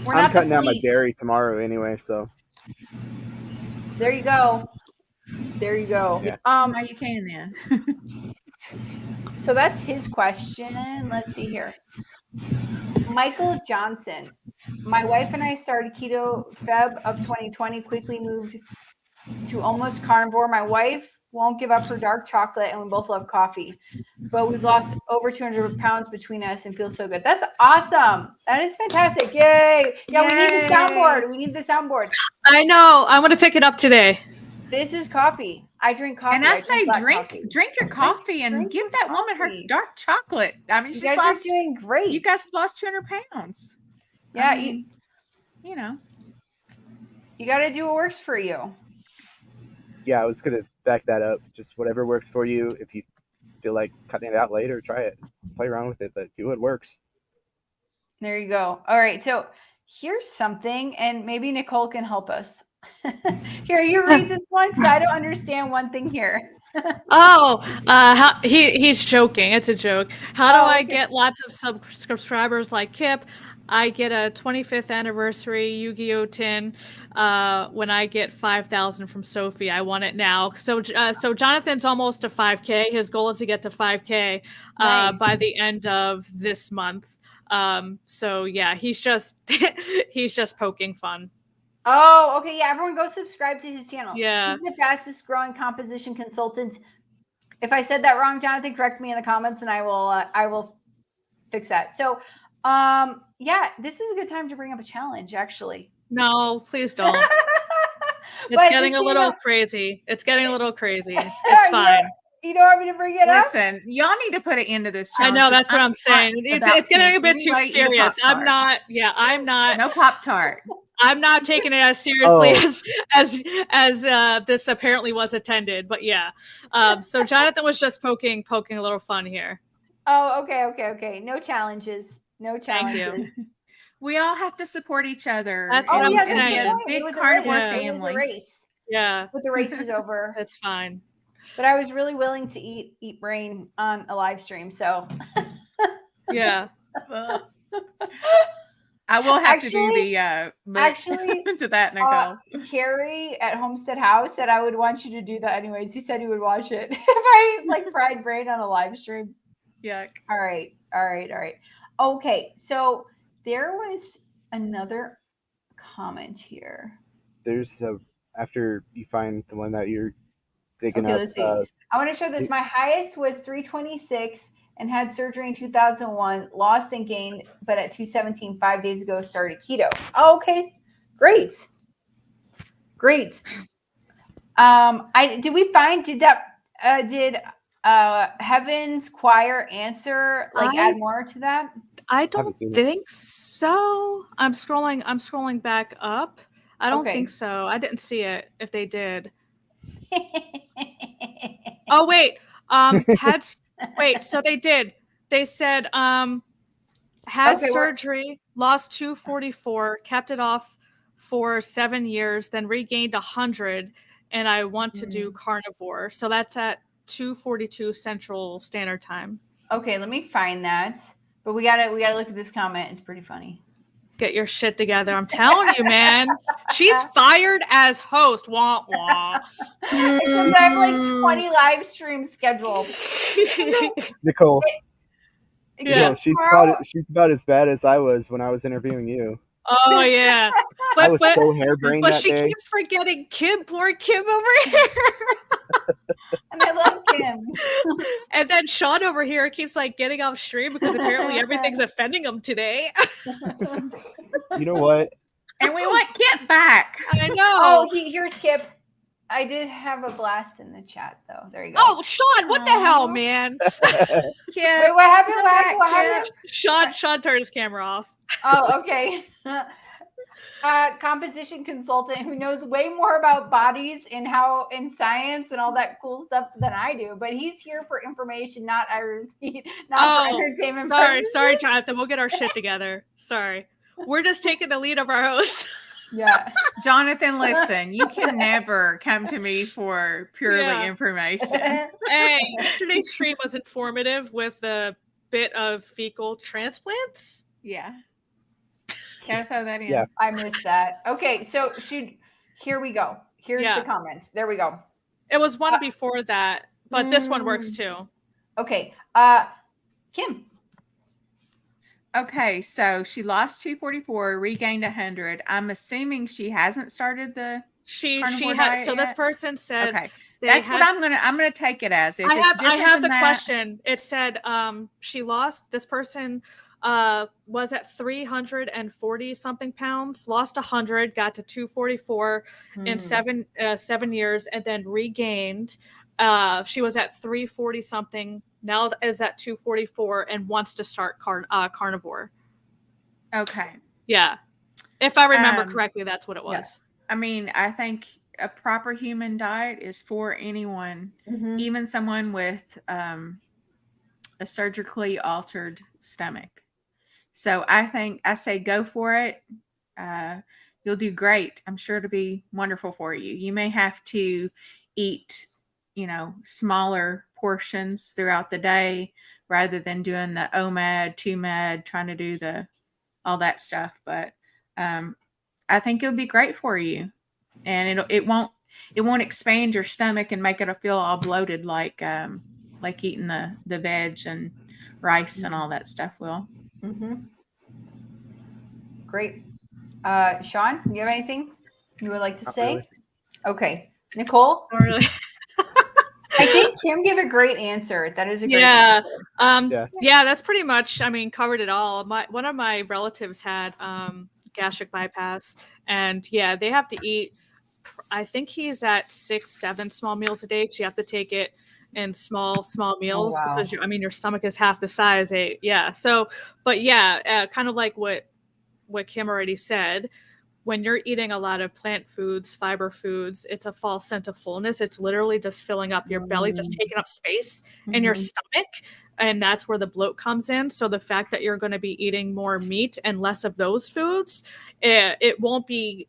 I'm cutting out my dairy tomorrow anyway, so. There you go. Yeah. Now you can then. So that's his question. Let's see here. Michael Johnson. My wife and I started keto Feb of 2020, quickly moved to almost carnivore. My wife won't give up her dark chocolate, and we both love coffee. But we've lost over 200 pounds between us and feel so good. That's awesome. That is fantastic. Yay. Yeah, we need the soundboard. I know. I want to pick it up today. This is coffee. I drink coffee. And I say drink your coffee and drink give that woman her dark chocolate. I mean, you guys are doing great. You guys lost 200 pounds. Yeah, I mean, you got to do what works for you. Yeah, I was going to back that up. Just whatever works for you. If you feel like cutting it out later, try it. Play around with it, but do what works. There you go. All right. So here's something, and maybe Nicole can help us. Here, you read this one because I don't understand one thing here. He's joking. It's a joke. How do Oh, I okay. get lots of subscribers like Kip? I get a 25th anniversary Yu-Gi-Oh tin. When I get 5,000 from Sophie, I want it now. So Jonathan's almost to 5K. His goal is to get to 5K Nice. by the end of this month. So yeah, he's just he's just poking fun. Oh, okay. Yeah, everyone go subscribe to his channel. Yeah. He's the fastest growing composition consultant. If I said that wrong, Jonathan, correct me in the comments and I will fix that. So, yeah, this is a good time to bring up a challenge, actually. No, please don't. It's But getting a just so you little know- crazy. It's getting a little crazy. It's fine. You don't want me to bring it up? Listen, y'all need to put an end to this I challenge. know, that's what I'm saying. It's getting a bit too serious. I'm not No Pop-Tart. I'm not taking it as seriously Oh. as this apparently was attended. But yeah. So Jonathan was just poking a little fun here. Oh, okay. No challenges. No Thank you. challenges. We all have to support each other. That's what Oh, I'm yeah, saying. that's the point. Big It was a carnivore race. Yeah. It was a family. race. Yeah. But the race is over. That's fine. But I was really willing to eat brain on a live stream, so Yeah. I will have to do Actually- the actually, to that, Nicole. Carrie at Homestead House said I would want you to do that anyways. He said he would watch it if I ate like fried brain on a live stream. Yuck. All right. Okay, so there was another comment here. There's after you find the one that you're digging Okay, up. let's see. I want to show this. My highest was 326 and had surgery in 2001, lost and gained, but at 217 5 days ago started keto. Oh, okay, great. Did Heaven's Choir answer add more to that? I Haven't don't seen it. think so. I'm scrolling back up. I don't Okay. think so. I didn't see it if they did. Oh wait. So they did. They said had Okay, surgery, lost 244, kept it off for 7 years, then regained 100, and I want to do carnivore. So that's at 2:42 Central Standard Time. Okay, let me find that. But we gotta look at this comment. It's pretty funny. Get your shit together. I'm telling you, man. She's fired as host. Wah wah. Because I have like 20 live streams scheduled. Nicole. Yeah. Nicole, she's about as bad as I was when I was interviewing you. Oh yeah. I was so harebrained But that she day. keeps forgetting Kim, poor Kim over here. And I love Kim. And then Sean over here keeps like getting off stream because apparently everything's offending him today. You know what? And we want Kip back. I know. Oh, here's Kip. I did have a blast in the chat though. There you go. Oh, Sean, what the hell, man? Kip. Wait, what happened? Come What back, happened? What happened? Sean turned his camera off. Oh, okay. Composition consultant who knows way more about bodies and how in science and all that cool stuff than I do, but he's here for information, not for entertainment. Sorry, Jonathan. We'll get our shit together. Sorry. We're just taking the lead of our host. Yeah. Jonathan, listen, you can never come to me for purely Yeah. information. Hey, yesterday's stream was informative with a bit of fecal transplants. Yeah. Gotta throw that in. Yeah. I missed that. Okay, so here we go. Here's Yeah. the comments. There we go. It was one before that, but this one works too. Okay. Kim. Okay, so she lost 244, regained 100. I'm assuming she hasn't started the She carnivore had diet so this yet? person said Okay. they That's had- what I'm gonna take it as. If I it's have different the than that- question. It said she lost, this person was at 340 something pounds, lost 100, got to 244 in 7 years, and then regained. She was at 340 something, now is at 244 and wants to start carnivore. Okay. Yeah, if I remember correctly, that's what it was. I mean, I think a proper human diet is for anyone, even someone with a surgically altered stomach. So I say go for it. You'll do great. I'm sure it'll be wonderful for you. You may have to eat smaller portions throughout the day rather than doing the OMAD, 2MAD, trying to do all that stuff. But I think it would be great for you, and it won't expand your stomach and make it feel all bloated like eating the veg and rice and all that stuff will. Mm-hmm. Great. Sean, do you have anything you would like to Not say? really. Okay. Nicole? Not really. I think Kim gave a great answer. That is a great Yeah. answer. Yeah, that's pretty much, covered it all. One of my relatives had gastric bypass, and yeah, they have to eat, I think he's at 6-7 small meals a day. So you have to take it in small meals wow. because your stomach is half the size. Yeah. So, but yeah, kind of like what Kim already said, when you're eating a lot of plant foods, fiber foods, it's a false sense of fullness. It's literally just filling up your belly, just taking up space in your stomach. And that's where the bloat comes in. So the fact that you're going to be eating more meat and less of those foods, it won't be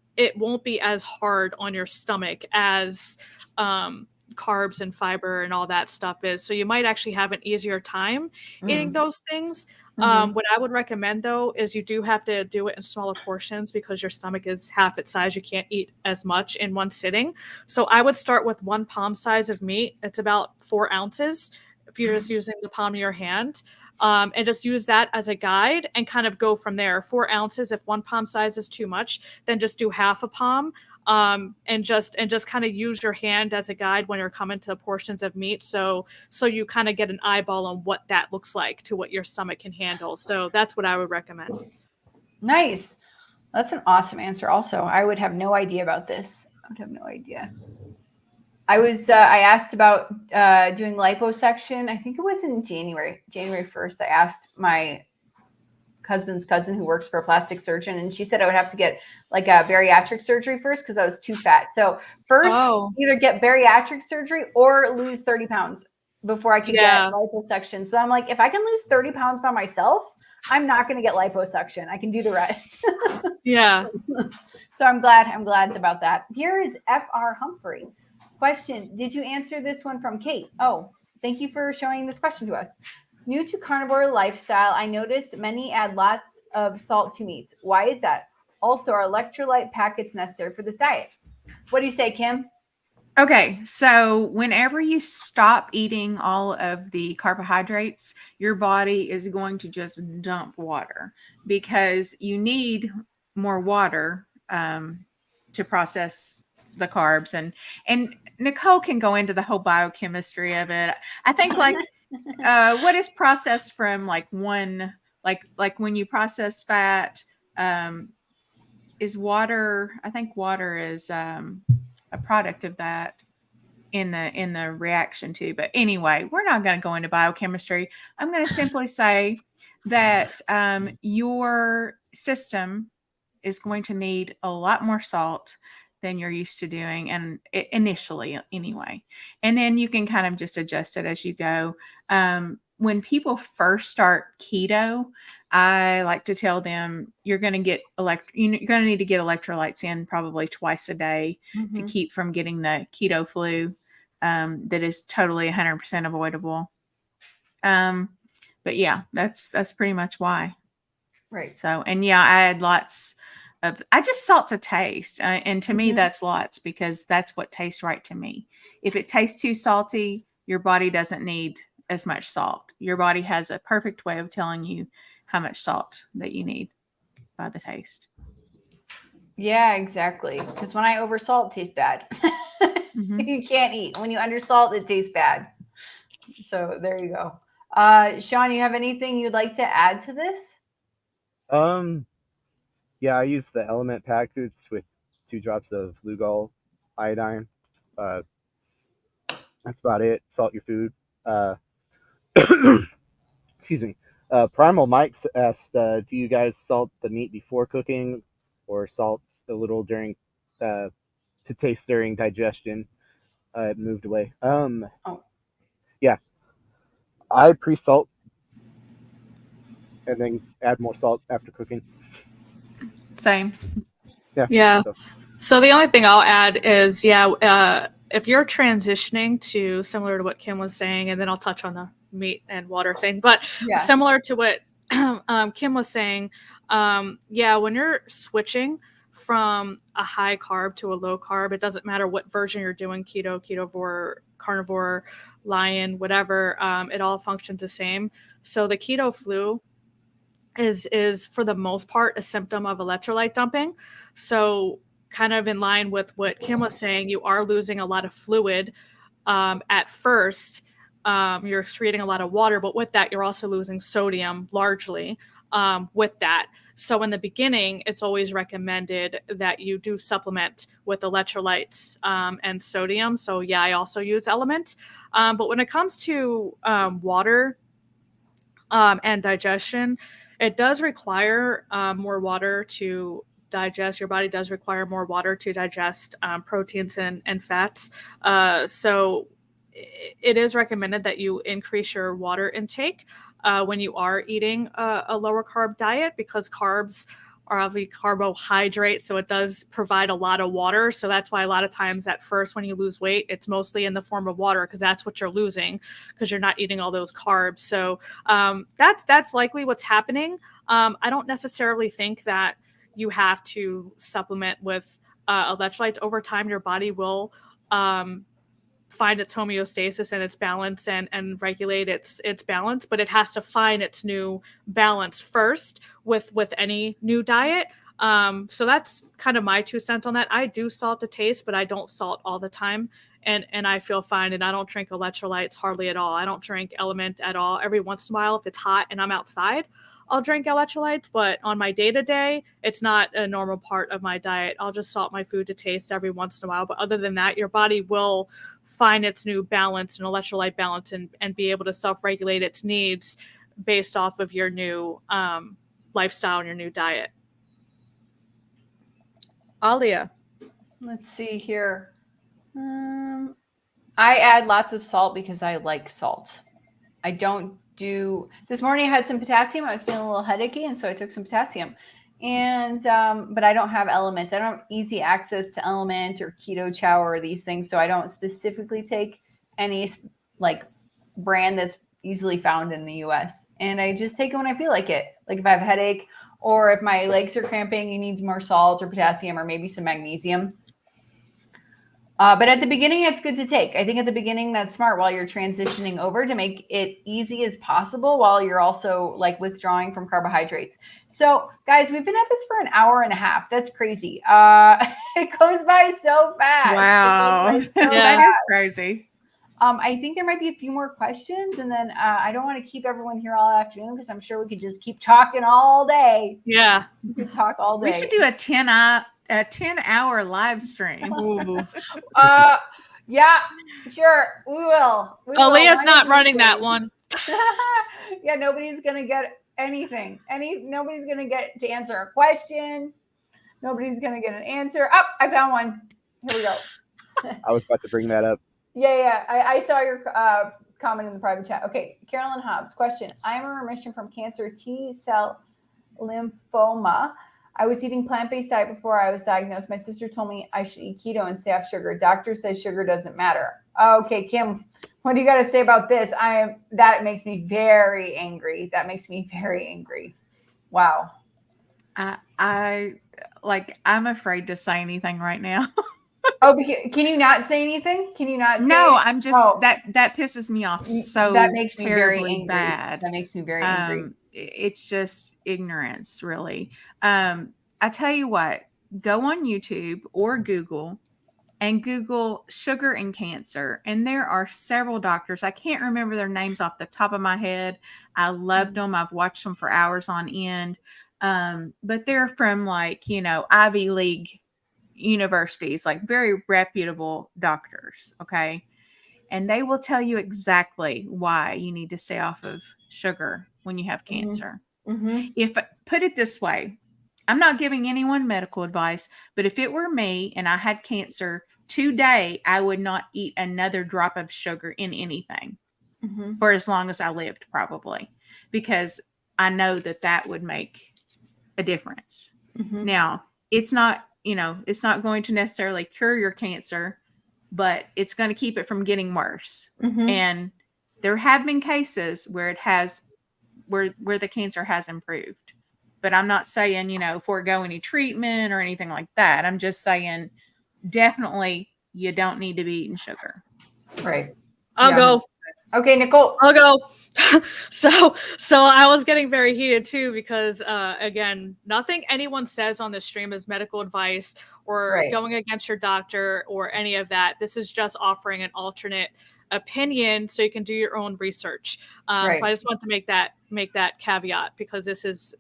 as hard on your stomach as carbs and fiber and all that stuff is. So you might actually have an easier time eating those things. What I would recommend though is you do have to do it in smaller portions because your stomach is half its size. You can't eat as much in one sitting. So I would start with 1 palm size of meat. It's about 4 ounces if you're just using the palm of your hand. And just use that as a guide and kind of go from there. 4 ounces. If 1 palm size is too much, then just do half a palm. And just kind of use your hand as a guide when you're coming to portions of meat. So you kind of get an eyeball on what that looks like to what your stomach can handle. So that's what I would recommend. Nice. That's an awesome answer. Also, I would have no idea about this. I would have no idea. I asked about doing liposuction. I think it was in January 1st. I asked my husband's cousin who works for a plastic surgeon, and she said I would have to get like a bariatric surgery first because I was too fat. So first, either get bariatric surgery or lose 30 pounds before I could get liposuction. So I'm like, if I can lose 30 pounds by myself, I'm not going to get liposuction. I can do the rest. Yeah. So I'm glad about that. Here is Fr. Humphrey. Question: did you answer this one from Kate? Oh, thank you for showing this question to us. New to carnivore lifestyle, I noticed many add lots of salt to meats. Why is that? Also, are electrolyte packets necessary for this diet? What do you say, Kim? Okay, so whenever you stop eating all of the carbohydrates, your body is going to just dump water because you need more water to process the carbs. And Nicole can go into the whole biochemistry of it. I think like what is processed from like one, like when you process fat, is water. I think water is a product of that in the reaction too. But anyway, we're not going to go into biochemistry. I'm going to simply say that your system is going to need a lot more salt than you're used to doing, and initially anyway. And then you can kind of just adjust it as you go. When people first start keto, I like to tell them you're going to get you're going to need to get electrolytes in probably twice a day to keep from getting the keto flu. That is totally 100% avoidable. But yeah, that's pretty much why. Right. So, and yeah, I add lots of, I just salt to taste. And to me, that's lots because that's what tastes right to me. If it tastes too salty, your body doesn't need as much salt. Your body has a perfect way of telling you how much salt that you need by the taste. Yeah, exactly. Because when I oversalt, it tastes bad. You can't eat. When you undersalt, it tastes bad. So there you go. Sean, you have anything you'd like to add to this? Yeah, I use the element pack foods with 2 drops of Lugol iodine. That's about it. Salt your food. Excuse me. Primal Mike asked, do you guys salt the meat before cooking or salt a little during to taste during digestion? It moved away. Yeah. I pre-salt and then add more salt after cooking. Same. Yeah. So the only thing I'll add is, if you're transitioning to similar to what Kim was saying, and then I'll touch on the meat and water thing, but Yeah. similar to what Kim was saying, yeah, when you're switching from a high carb to a low carb, it doesn't matter what version you're doing, keto, ketovore, carnivore, lion, whatever, it all functions the same. So the keto flu is for the most part a symptom of electrolyte dumping. So kind of in line with what Kim was saying, you are losing a lot of fluid at first. You're excreting a lot of water, but with that, you're also losing sodium largely with that. So in the beginning, it's always recommended that you do supplement with electrolytes and sodium. So yeah, I also use Element. But when it comes to water and digestion, it does require more water to digest. Your body does require more water to digest proteins and fats. So it is recommended that you increase your water intake when you are eating a lower carb diet, because carbs are obviously carbohydrates, so it does provide a lot of water. So that's why a lot of times at first when you lose weight, it's mostly in the form of water, because that's what you're losing, because you're not eating all those carbs. So that's likely what's happening. I don't necessarily think that you have to supplement with electrolytes. Over time, your body will find its homeostasis and its balance and regulate its balance, but it has to find its new balance first with any new diet. So that's kind of my 2 cents on that. I do salt to taste, but I don't salt all the time. And I feel fine. And I don't drink electrolytes hardly at all. I don't drink Element at all. Every once in a while, if it's hot and I'm outside, I'll drink electrolytes, but on my day-to-day, it's not a normal part of my diet. I'll just salt my food to taste every once in a while. But other than that, your body will find its new balance and electrolyte balance and be able to self-regulate its needs based off of your new lifestyle and your new diet. Alia. Let's see here. I add lots of salt because I like salt. I don't do. This morning I had some potassium. I was feeling a little headachy, and so I took some potassium. And but I don't have Elements. I don't have easy access to Element or Keto Chow or these things, so I don't specifically take any like brand that's easily found in the U.S. And I just take it when I feel like it. Like if I have a headache or if my legs are cramping, you need more salt or potassium or maybe some magnesium. But at the beginning, it's good to take. I think at the beginning, that's smart while you're transitioning over to make it easy as possible while you're also like withdrawing from carbohydrates. So guys, we've been at this for an hour and a half. That's crazy. It goes by so fast. Wow. That is crazy. I think there might be a few more questions, and then I don't want to keep everyone here all afternoon because I'm sure we could just keep talking all day. Yeah. We could talk all day. We should do a 10-hour live stream. Yeah, sure. We will. Aaliyah's not running that one. Yeah, nobody's gonna get anything. Nobody's gonna get to answer a question. Nobody's gonna get an answer. Oh, I found one. Here we go. I was about to bring that up. Yeah. I saw your comment in the private chat. Okay, Carolyn Hobbs, question. I am in remission from cancer T-cell lymphoma. I was eating plant-based diet before I was diagnosed. My sister told me I should eat keto and stay off sugar. Doctor says sugar doesn't matter. Okay, Kim, what do you got to say about this? That makes me very angry. Wow. I'm afraid to say anything right now. Oh, can you not say anything? Can you not? No, I'm just that pisses me off so that makes me terribly very angry. bad. That makes me very angry. It's just ignorance, really. I tell you what, go on YouTube or Google and Google sugar and cancer. And there are several doctors. I can't remember their names off the top of my head. I loved them. I've watched them for hours on end. But they're from Ivy League universities, like very reputable doctors. Okay. And they will tell you exactly why you need to stay off of sugar when you have cancer. Mm-hmm. If put it this way, I'm not giving anyone medical advice, but if it were me and I had cancer today, I would not eat another drop of sugar in anything for as long as I lived, probably, because I know that would make a difference. Now, it's not going to necessarily cure your cancer, but it's going to keep it from getting worse. Mhm. And there have been cases where it has, where the cancer has improved. But I'm not saying, you know, forego any treatment or anything like that. I'm just saying definitely you don't need to be eating sugar. Right. I'll Yeah. go. Okay, Nicole. I'll go. so I was getting very heated too because again, nothing anyone says on this stream is medical advice or Right. going against your doctor or any of that. This is just offering an alternate opinion so you can do your own research. Right. So I just want to make that caveat because this is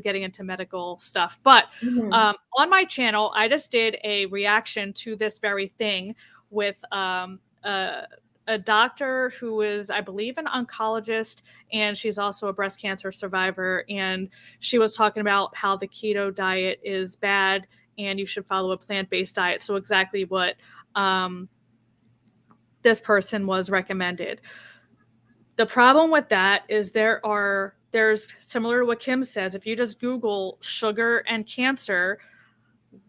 getting into medical stuff. But Mhm. on my channel, I just did a reaction to this very thing with a doctor who is, I believe, an oncologist, and she's also a breast cancer survivor. And she was talking about how the keto diet is bad and you should follow a plant-based diet. So exactly what this person was recommended. The problem with that is there's similar to what Kim says. If you just Google sugar and cancer,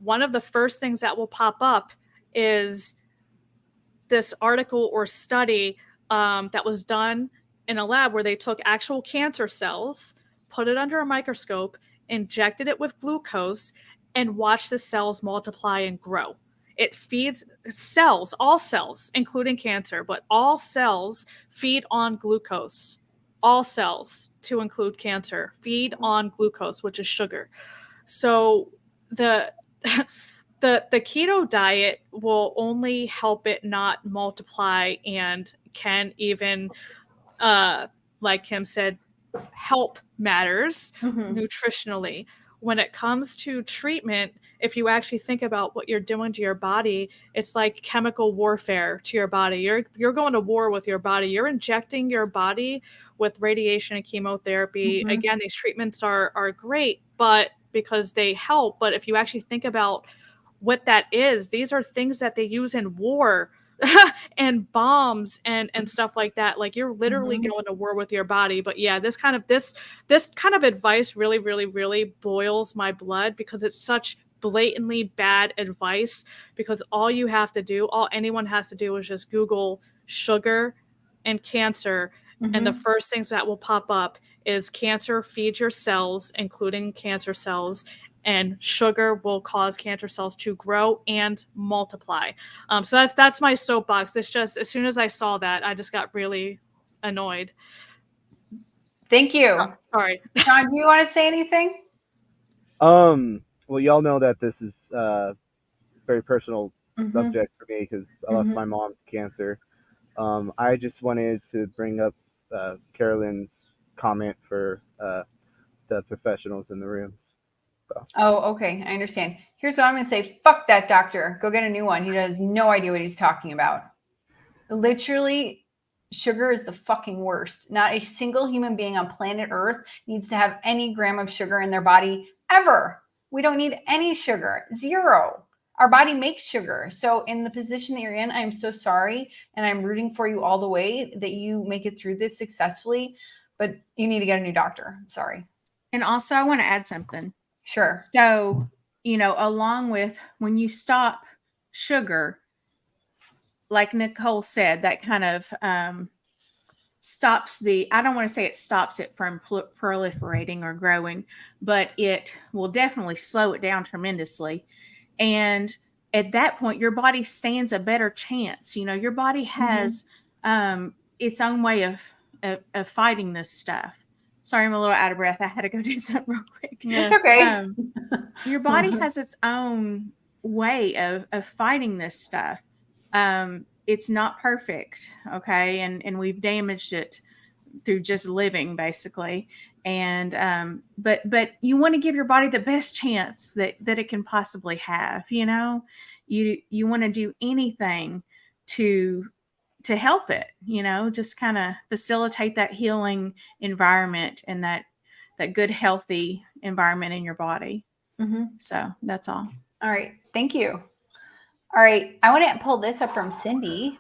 one of the first things that will pop up is this article or study that was done in a lab where they took actual cancer cells, put it under a microscope, injected it with glucose, and watched the cells multiply and grow. It feeds cells, all cells, including cancer, but all cells feed on glucose. All cells, to include cancer, feed on glucose, which is sugar. So the the keto diet will only help it not multiply and can even like Kim said, help matters Mhm. nutritionally. When it comes to treatment, if you actually think about what you're doing to your body, it's like chemical warfare to your body. You're going to war with your body. You're injecting your body with radiation and chemotherapy. Mhm. Again, these treatments are great, but because they help. But if you actually think about what that is, these are things that they use in war and bombs and stuff like that. Like you're literally Mhm. going to war with your body. But yeah, this kind of advice really, really, really boils my blood because it's such blatantly bad advice. Because all you have to do, all anyone has to do is just Google sugar and cancer, and the Mhm. first things that will pop up is cancer feeds your cells, including cancer cells, and sugar will cause cancer cells to grow and multiply. So that's my soapbox. It's just as soon as I saw that, I just got really annoyed. Thank you. Sorry. Sean, do you want to say anything? Well, y'all know that this is very personal Mhm. subject for me because I lost my mom to cancer. I just wanted to bring up Carolyn's comment for the professionals in the room. So. Oh, okay. I understand. Here's what I'm going to say. Fuck that doctor. Go get a new one. He has no idea what he's talking about. Literally, sugar is the fucking worst. Not a single human being on planet Earth needs to have any gram of sugar in their body ever. We don't need any sugar. Zero. Our body makes sugar. So in the position that you're in, I'm so sorry. And I'm rooting for you all the way that you make it through this successfully. But you need to get a new doctor. Sorry. And also, I want to add something. Sure. So, you know, along with when you stop sugar, like Nicole said, that kind of stops I don't want to say it stops it from proliferating or growing, but it will definitely slow it down tremendously. And at that point, your body stands a better chance. You know, your body has its own way of fighting this stuff. Sorry, I'm a little out of breath. I had to go do something real quick. It's okay. Your body has its own way of fighting this stuff. It's not perfect, okay, and we've damaged it through just living, basically. And but you want to give your body the best chance that it can possibly have. You know, you want to do anything to help it. You know, just kind of facilitate that healing environment and that good healthy environment in your body. So that's all. All right. Thank you. All right. I want to pull this up from Cindy.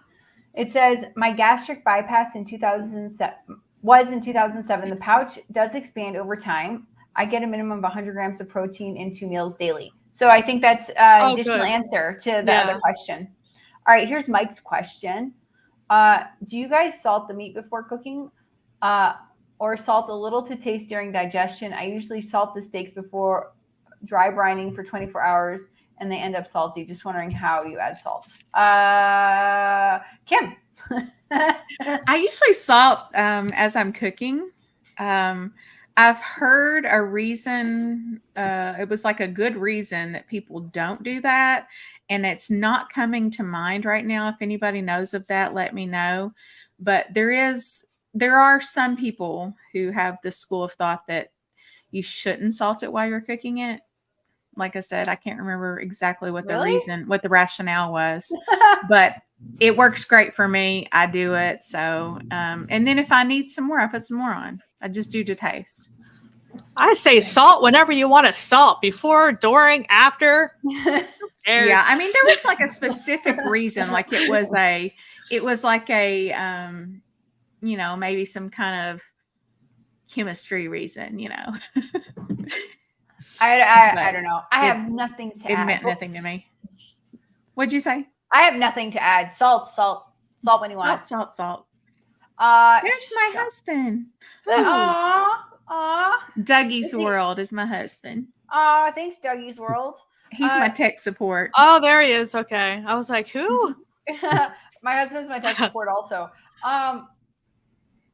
It says, my gastric bypass in 2007 was in 2007. The pouch does expand over time. I get a minimum of 100 grams of protein in 2 meals daily. So I think that's an additional Good. answer to the Yeah. other question. All right, here's Mike's question. Do you guys salt the meat before cooking? Or salt a little to taste during digestion? I usually salt the steaks before dry brining for 24 hours and they end up salty. Just wondering how you add salt. Kim. I usually salt as I'm cooking. I've heard a reason, it was like a good reason that people don't do that. And it's not coming to mind right now. If anybody knows of that, let me know. But there are some people who have this school of thought that you shouldn't salt it while you're cooking it. Like I said, I can't remember exactly what Really? what the rationale was, but it works great for me. I do it. So, and then if I need some more, I put some more on. I just do to taste. I say salt whenever you want to salt, before, during, after. Yeah, I mean, there was like a specific reason, like it was like a, you know, maybe some kind of chemistry reason, you know. I don't know. I have nothing to add. It meant nothing to me. What'd you say? I have nothing to add. Salt when you want. Salt. There's There's my husband. Aw. Dougie's World is my husband. Aw, thanks, Dougie's World. He's my tech support. Oh, there he is. Okay. I was like, who? My husband's my tech support also.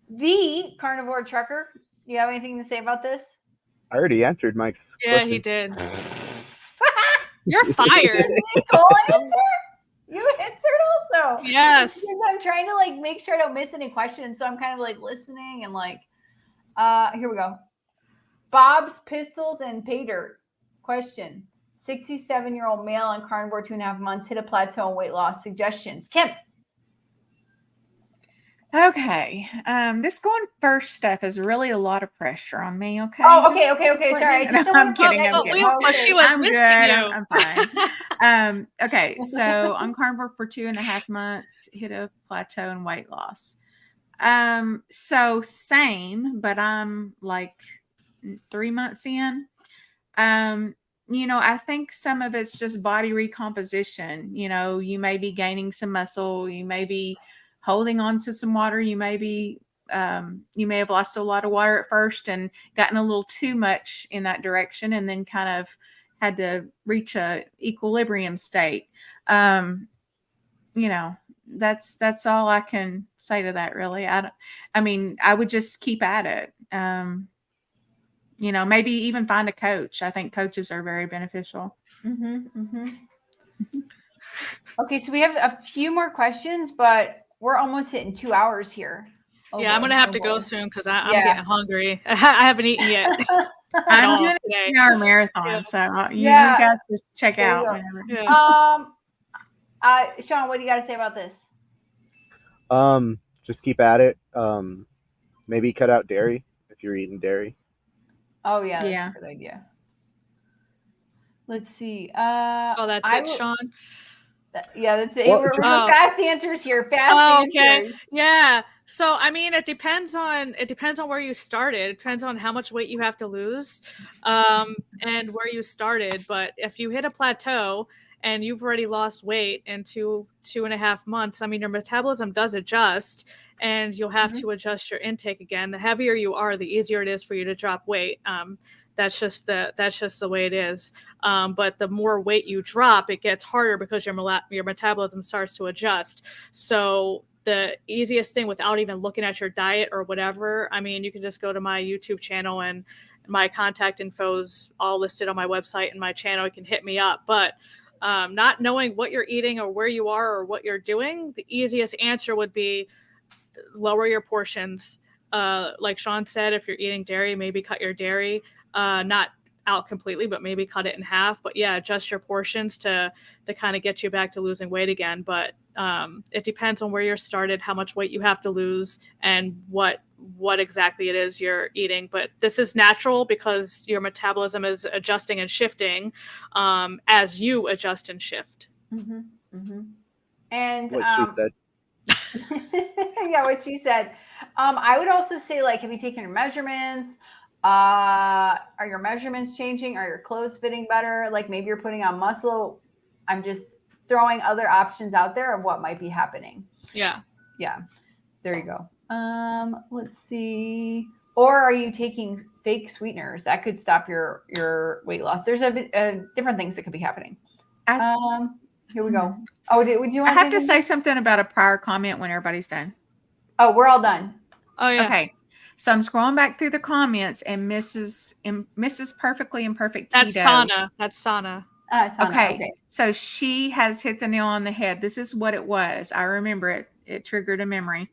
The Carnivore Trucker, do you have anything to say about this? I already answered Mike's Yeah, question. he did. You're fired. Nicole answered? You answered also. Yes. Because I'm trying to like make sure I don't miss any questions, so I'm kind of like listening and like, here we go. Bob's Pistols and Pay Dirt. Question: 67-year-old male on carnivore 2.5 months, hit a plateau in weight loss. Suggestions. Kim. Okay. This going first stuff is really a lot of pressure on me. Okay. Oh, okay. Sorry. I'm kidding. But she was I'm missing good. you. I'm fine. Okay. So on carnivore for 2.5 months, hit a plateau in weight loss. So same, but I'm like 3 months in. You know, I think some of it's just body recomposition. You know, you may be gaining some muscle, you may be holding on to some water, you may have lost a lot of water at first and gotten a little too much in that direction, and then kind of had to reach a equilibrium state. You know, that's all I can say to that, really. I mean, I would just keep at it. You know, maybe even find a coach. I think coaches are very beneficial. Okay, so we have a few more questions, but we're almost hitting 2 hours here. Yeah, I'm gonna have to go soon because I'm Yeah. getting hungry. I haven't eaten yet. I'm doing today. an 8-hour marathon, Yeah. so you Yeah. guys just check There you out go. whenever. Yeah. Sean, what do you got to say about this? Just keep at it. Maybe cut out dairy if you're eating dairy. Oh yeah, that's Yeah. a good idea. Let's see. Oh, that's it, Sean. Yeah, that's it. Well, We're Oh. fast answers here. Fast Oh, okay. answers. Yeah. So I mean, it depends on where you started. It depends on how much weight you have to lose, and where you started. But if you hit a plateau and you've already lost weight in 2.5 months, I mean, your metabolism does adjust, and you'll have to adjust your intake again. The heavier you are, the easier it is for you to drop weight. That's just the way it is. But the more weight you drop, it gets harder because your metabolism starts to adjust. So the easiest thing, without even looking at your diet or whatever, I mean, you can just go to my YouTube channel, and my contact info's all listed on my website and my channel. You can hit me up. But not knowing what you're eating or where you are or what you're doing, the easiest answer would be lower your portions. Like Sean said, if you're eating dairy, maybe cut your dairy. Not out completely, but maybe cut it in half. But yeah, adjust your portions to kind of get you back to losing weight again. But it depends on where you're started, how much weight you have to lose, and what exactly it is you're eating. But this is natural because your metabolism is adjusting and shifting as you adjust and shift. And What she said. yeah, what she said. I would also say, like, have you taken your measurements? Are your measurements changing? Are your clothes fitting better? Like, maybe you're putting on muscle. I'm just throwing other options out there of what might be happening. Yeah. Yeah. There you go. Let's see. Or are you taking fake sweeteners? That could stop your weight loss. There's different things that could be happening. Here we go. Oh, would you I want have to say something about a prior comment when everybody's done. Oh, we're all done. Oh yeah. Okay. So I'm scrolling back through the comments, and Mrs. Perfectly Imperfect That's Keto. sauna. That's sauna. Sana, Okay. So she has hit the nail on the head. This is what it was. I remember it. It triggered a memory.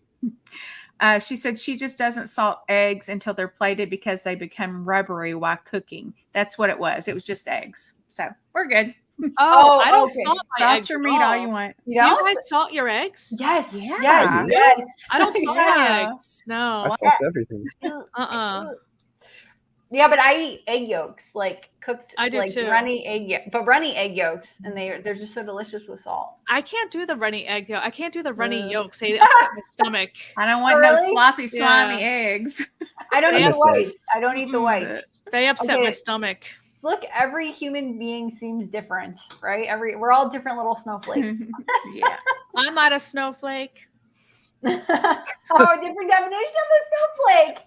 She said she just doesn't salt eggs until they're plated because they become rubbery while cooking. That's what it was. It was just eggs. So we're good. Oh, I don't okay. salt my Salt eggs your at meat all all. you want. You Do you don't? guys salt your eggs? Yes. Yeah. Yes. I do. Yes. I don't salt Yeah. my eggs. No. I salt everything. Yeah, but I eat egg yolks, like cooked, I do like too. runny egg yolks, and they're just so delicious with salt. I can't do the runny egg yolk. I can't do the runny Uh. yolks. They upset my stomach. I don't want Oh, no really? sloppy, Yeah. slimy eggs. I don't They eat the miss that. whites. I don't eat the whites. They upset my Okay. stomach. Look, every human being seems different, right? We're all different little snowflakes. Yeah. I'm not a snowflake. Oh, a different definition of a snowflake.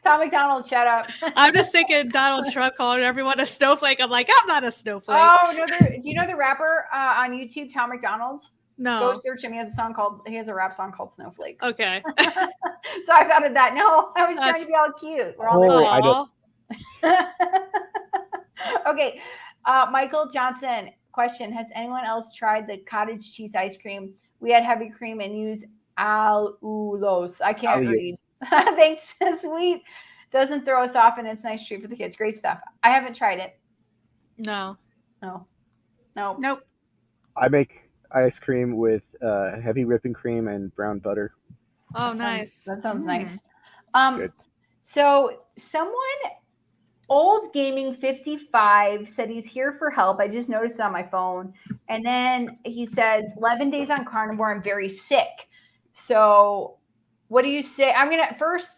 Tom McDonald, shut up. I'm just thinking Donald Trump calling everyone a snowflake. I'm like, I'm not a snowflake. Oh no! Do you know the rapper on YouTube, Tom McDonald? No. Go search him. He has a rap song called Snowflakes. Okay. So I thought of that. No, I was trying to be all cute. We're all Oh, I Aw. Okay. Michael Johnson, question: has anyone else tried the cottage cheese ice cream? We had heavy cream and use allulose. I can't read. Thanks, sweet. Doesn't throw us off, and it's a nice treat for the kids. Great stuff. I haven't tried it. No. No. Nope. I make ice cream with heavy whipping cream and brown butter. Oh, That nice. sounds nice. Good. So someone, Old Gaming 55, said he's here for help. I just noticed it on my phone. And then he says, 11 days on carnivore, I'm very sick. So what do you say? I'm going to first,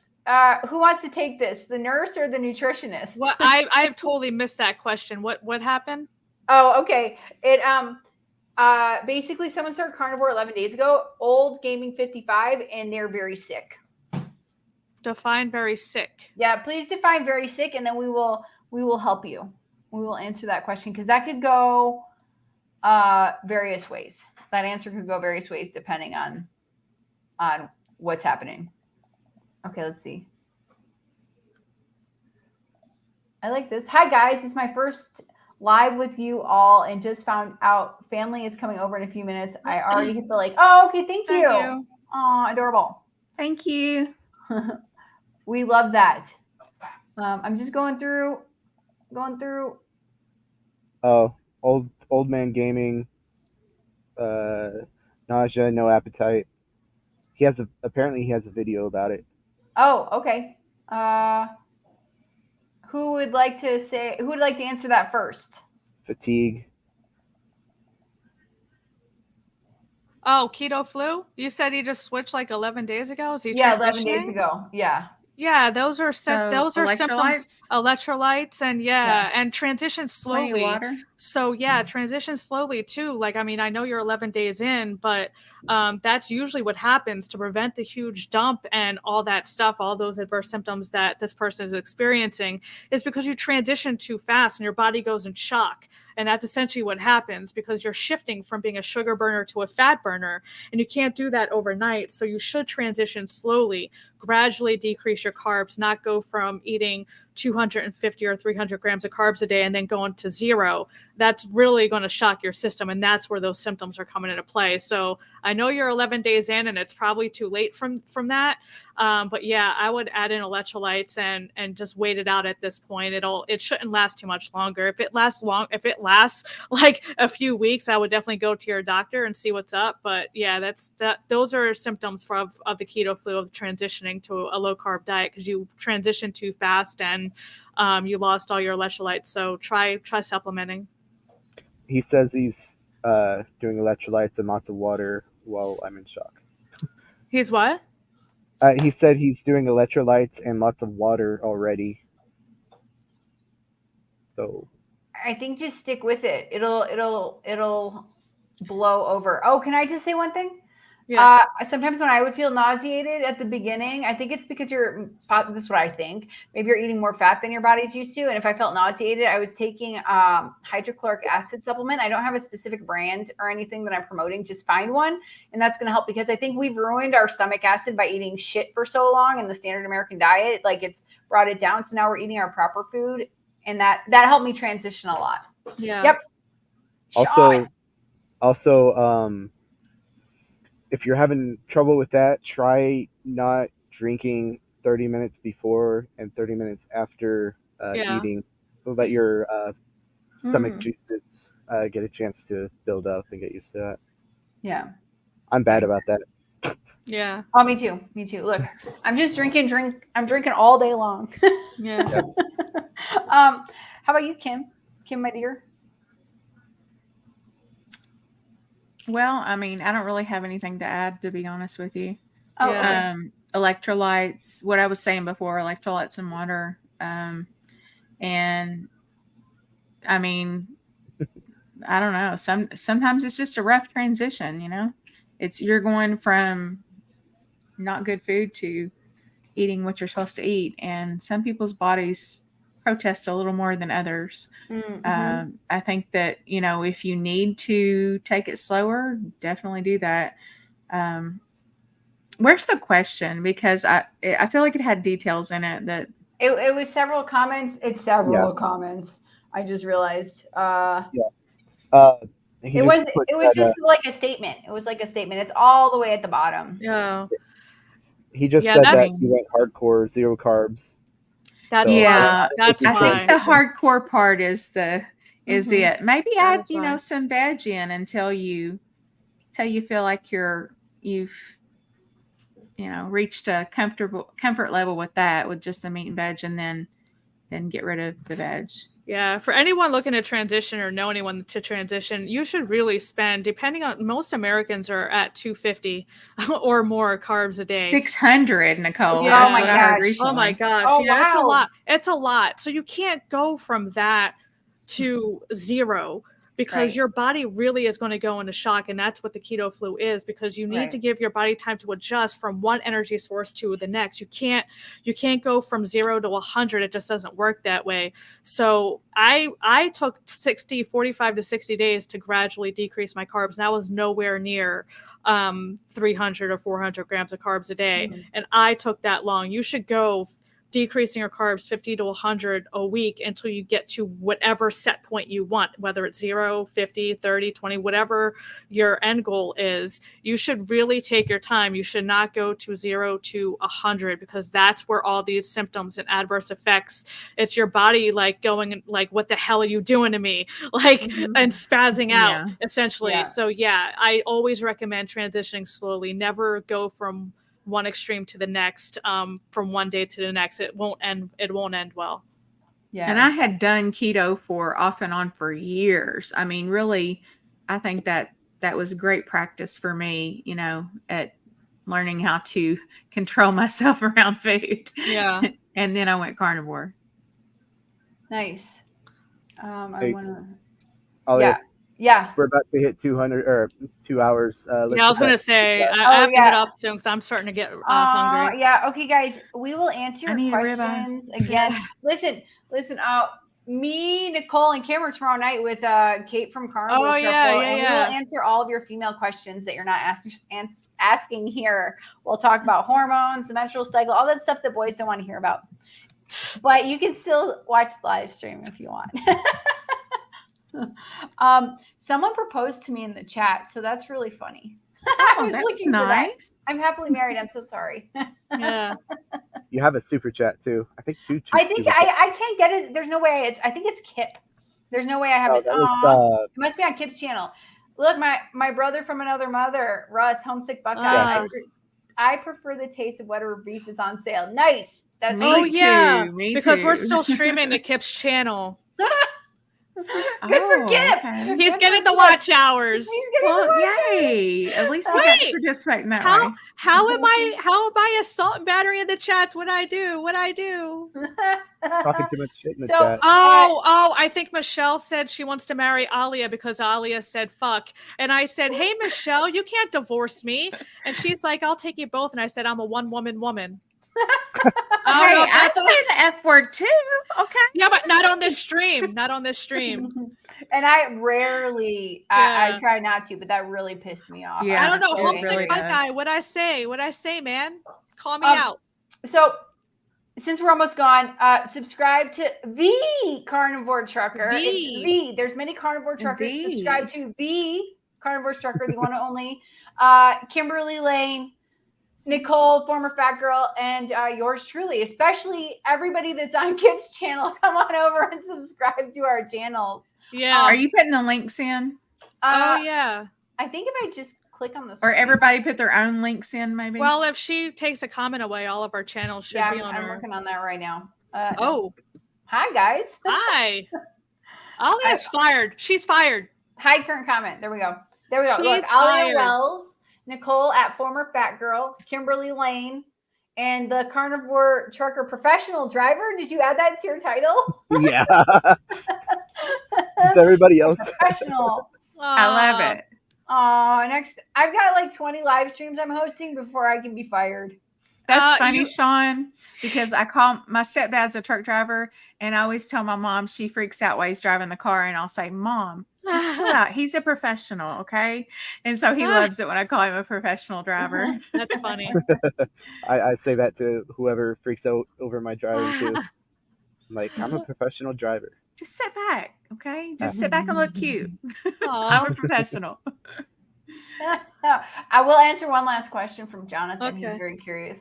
who wants to take this? The nurse or the nutritionist? What I totally missed that question. What happened? Oh, okay. It basically someone started carnivore 11 days ago, Old Gaming 55, and they're very sick. Define very sick. Yeah, please define very sick, and then we will help you. We will answer that question because that could go various ways. That answer could go various ways depending on what's happening. Okay, let's see. I like this. Hi guys, it's my first live with you all, and just found out family is coming over in a few minutes. I already hit the like. Oh, okay, thank you. Oh, adorable. Thank you. We love that. I'm just going through. Oh, old man gaming. Nausea, no appetite. Apparently he has a video about it. Oh, okay. Who would like to answer that first? Fatigue. Oh, keto flu? You said he just switched like 11 days ago? Is he 11 days transitioning? ago. Yeah. Yeah, those are So, symptoms. Electrolytes and and transition Plenty of slowly. water. So transition slowly too. Like, I mean, I know you're 11 days in, but that's usually what happens to prevent the huge dump and all that stuff, all those adverse symptoms that this person is experiencing, is because you transition too fast and your body goes in shock. And that's essentially what happens because you're shifting from being a sugar burner to a fat burner, and you can't do that overnight. So you should transition slowly, gradually decrease your carbs, not go from eating 250 or 300 grams of carbs a day and then going to zero. That's really going to shock your system, and that's where those symptoms are coming into play. So I know you're 11 days in, and it's probably too late from that. But yeah, I would add in electrolytes and just wait it out at this point. It shouldn't last too much longer. If it lasts like a few weeks, I would definitely go to your doctor and see what's up. But yeah, those are symptoms of the keto flu, of transitioning to a low carb diet, because you transitioned too fast and you lost all your electrolytes. So try supplementing. He says he's doing electrolytes and lots of water while I'm in shock. He's what? He said he's doing electrolytes and lots of water already. So I think just stick with it. It'll blow over. Oh, can I just say one thing? Yeah. Sometimes when I would feel nauseated at the beginning, I think it's because this is what I think. Maybe you're eating more fat than your body's used to. And if I felt nauseated, I was taking hydrochloric acid supplement. I don't have a specific brand or anything that I'm promoting. Just find one. And that's going to help because I think we've ruined our stomach acid by eating shit for so long in the standard American diet. Like it's brought it down. So now we're eating our proper food. And that helped me transition a lot. Yeah. Yep. Also, if you're having trouble with that, try not drinking 30 minutes before and 30 minutes after Yeah. eating, so that your stomach Mm. juices get a chance to build up and get used to that. Yeah. I'm bad about that. Yeah. Oh, me too. Me too. Look, I'm just drinking. I'm drinking all day long. Yeah. How about you, Kim? Kim, my dear. Well, I mean, I don't really have anything to add, to be honest with you. Oh, Yeah. okay. Electrolytes, what I was saying before, electrolytes and water. And I mean, I don't know. Sometimes it's just a rough transition, you know. You're going from not good food to eating what you're supposed to eat, and some people's bodies protest a little more than others. Mm-hmm. I think that, you know, if you need to take it slower, definitely do that. Where's the question? Because I feel like it had details in it that It was several comments. It's several comments. I just realized. Yeah. He It just was put it was that, just like a statement. It was like a statement. It's all the way at the bottom. Yeah. he just Yeah, said that's- that he went hardcore, 0 carbs. That's So, Yeah, That's I I why. think the hardcore part is Mhm. it. Maybe That add, is you know, why. some veg in until you feel like you've you know reached a comfort level with that, with just the meat and veg, and then get rid of the veg. Yeah, for anyone looking to transition or know anyone to transition, you should really spend, depending on, most Americans are at 250 or more carbs a day. 600, Nicole. Yeah. That's Oh what my I heard gosh. recently. Oh my gosh. Oh, Yeah, it's a wow. lot. It's a lot. So you can't go from that to 0 because Right. your body really is going to go into shock. And that's what the keto flu is, because you need Right. to give your body time to adjust from one energy source to the next. You can't go from 0 to 100. It just doesn't work that way. So I took 45 to 60 days to gradually decrease my carbs. And I was nowhere near 300 or 400 grams of carbs a day. Mhm. And I took that long. You should go decreasing your carbs 50 to 100 a week until you get to whatever set point you want, whether it's 0, 50, 30, 20, whatever your end goal is. You should really take your time. You should not go to 0 to 100, because that's where all these symptoms and adverse effects, it's your body like going like, what the hell are you doing to me? Like, Mhm. and spazzing out, Yeah. essentially. Yeah. So yeah, I always recommend transitioning slowly. Never go from one extreme to the next, from one day to the next. It won't end well. Yeah. And I had done keto for off and on for years. I mean, really, I think that was great practice for me, you know, at learning how to control myself around food. Yeah. And then I went carnivore. Nice. I Hey, want to. Alia, Yeah. Yeah. we're about to hit 200 or 2 hours. Let's Yeah, I was get gonna that- say, Oh, I have to yeah. head up soon because I'm starting to get hungry. Yeah. Okay, guys. We will answer I your need a ribeye. questions again. Listen. Me, Nicole, and Cameron tomorrow night with Kate from Carnivore. Oh, yeah, yeah, and yeah. we will answer all of your female questions that you're not asking here. We'll talk about hormones, the menstrual cycle, all that stuff that boys don't want to hear about. But you can still watch the live stream if you want. Someone proposed to me in the chat, so that's really funny. I Oh, was that's looking for that. nice. I'm happily married. I'm so sorry. Yeah. You have a super chat too. I think two. I think super chats. I can't get it. There's no way. I think it's Kip. There's no way I have Oh, it. that Aw. was, It must be on Kip's channel. Look, my brother from another mother, Russ, homesick Buckeye. Ah. I prefer the taste of whatever beef is on sale. Nice. That's Me Oh too. yeah, Me because we're too. still streaming to Kip's channel. Good for Oh, Kip. okay. He's Good getting for the Kip. watch hours. He's getting Well, the watch hours. yay! At least he got to Wait, participate in that How way. how am I assault and battery in the chats? What I do? Talking too much shit in the So, chat. Oh, I think Michelle said she wants to marry Alia because Alia said fuck. And I said, hey, Michelle, you can't divorce me. And she's like, I'll take you both. And I said, I'm a one-woman woman. I don't Hey, know if I that's say the F word too. Okay. yeah, but not on this stream. Not on this stream. and I rarely, I Yeah. try not to, but that really pissed me off. Yeah, I don't know. it Homesick really white guy. does. What'd I say, man? Call me Um, out. So, since we're almost gone, subscribe to the Carnivore Trucker. It's there's many Carnivore Truckers. The. Subscribe to the Carnivore Trucker, the one and only. Kimberly Lane, Nicole, former fat girl, and yours truly, especially everybody that's on Kip's channel. Come on over and subscribe to our channels. Yeah. Are you putting the links in? Oh yeah. I think if I just click on the Or screen. everybody put their own links in, maybe? Well, if she takes a comment away, all of our channels should Yeah, be on I'm her. working on that right now. Oh, Hi guys. hi. Alia's fired. She's fired. Hi, current comment. There we go. Look, She's Alia fired. Wells, Nicole at former fat girl, Kimberly Lane, and the Carnivore Trucker professional driver. Did you add that to your title? Yeah. It's everybody else. Professional. I love it. Next, I've got like 20 live streams I'm hosting before I can be fired. That's funny, Sean, because I call my stepdad's a truck driver, and I always tell my mom she freaks out while he's driving the car, and I'll say, Mom, just chill out. He's a professional, okay? And so he loves it when I call him a professional driver. That's funny. I say that to whoever freaks out over my driving too. I'm like, I'm a professional driver. Just sit back, okay? Just sit back and look cute. Aw. I'm a professional. I will answer one last question from Jonathan. Okay. He's very curious.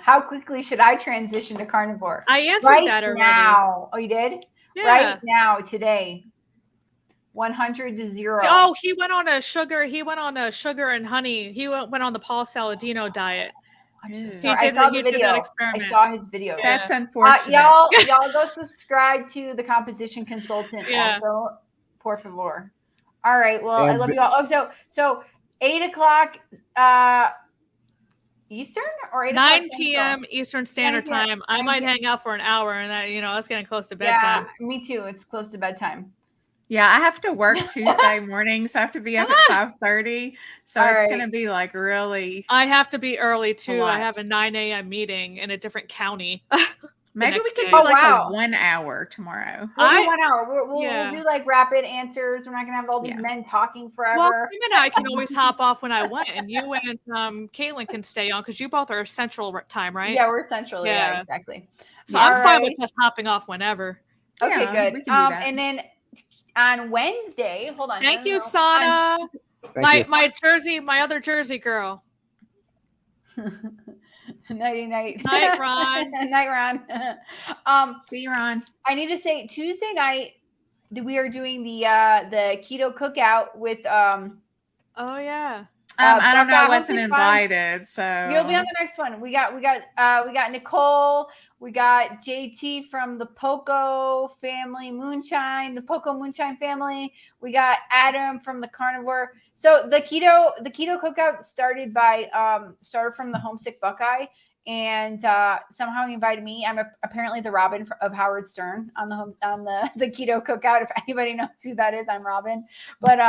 How quickly should I transition to carnivore? I answered Right that already. now. Oh, you did? Yeah. Right now, today. 100 to 0. Oh, he went on a sugar and honey. He went on the Paul Saladino diet. I'm so Ew. sorry. He I saw the did that video. experiment. I saw his video. Yeah. That's unfortunate. Y'all go subscribe to the composition consultant Yeah. also. Por favor. All right. Well, I And love you all. Oh, so 8 o'clock Eastern or 8 o'clock 9 Central? p.m. Eastern Standard 9 p.m. Time. I 9 might p.m. hang out for an hour, and that's getting close to bedtime. Yeah, me too. It's close to bedtime. Yeah, I have to work Tuesday morning, so I have to be up at 5:30. So All it's right. going to be like really. I have to be early too. I lot. have a 9 a.m. meeting in a different county. Maybe we next could day. do Oh, like wow. a 1 hour tomorrow. We'll do I- 1 hour. We'll yeah. do like rapid answers. We're not gonna have all these Yeah. men talking forever. Well, him and I can always hop off when I want, and you and Caitlin can stay on because you both are Central time, right? Yeah, we're central. Yeah, Yeah. exactly. So All I'm fine right. with just hopping off whenever. Okay, Yeah, good. we can do that. And then on Wednesday, hold on. Thank no, you, no. Sana. Thank you. My other Jersey girl. Nighty night. Night, Ron. Night, Ron. See you, Ron. I need to say Tuesday night we are doing the keto cookout with Oh yeah. I don't know. I Becca, wasn't hopefully fun. invited, so You'll be on the next one. We got Nicole, we got JT from the Poco family Moonshine, the Poco Moonshine family. We got Adam from the Carnivore. So the keto cookout started from the Homesick Buckeye, and somehow he invited me. I'm apparently the Robin of Howard Stern on the keto cookout. If anybody knows who that is, I'm Robin. But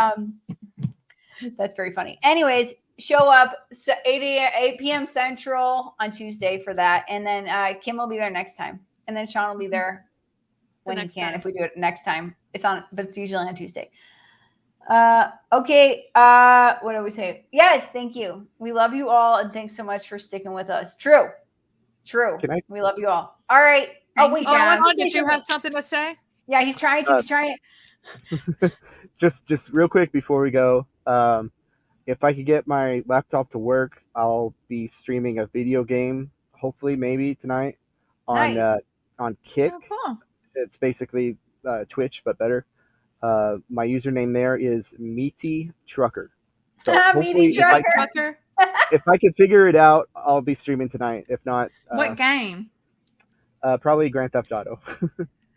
that's very funny. Anyways, show up 8 p.m. Central on Tuesday for that. And then Kim will be there next time. And then Sean will be there when he next can time. if we do it next time. But it's usually on Tuesday. Okay. What do we say? Yes, thank you. We love you all, and thanks so much for sticking with us. True. We love you all. All right. Thank wait, you, Sean guys. wants to say Did you something. have something to say? Yeah, he's trying to. Just real quick before we go, if I could get my laptop to work, I'll be streaming a video game, hopefully maybe tonight on Nice. on Kick. Oh, cool. It's basically Twitch but better. My username there is Meaty Trucker. So Meaty hopefully if I, Tucker? if I can figure it out, I'll be streaming tonight. If not, What game? probably Grand Theft Auto.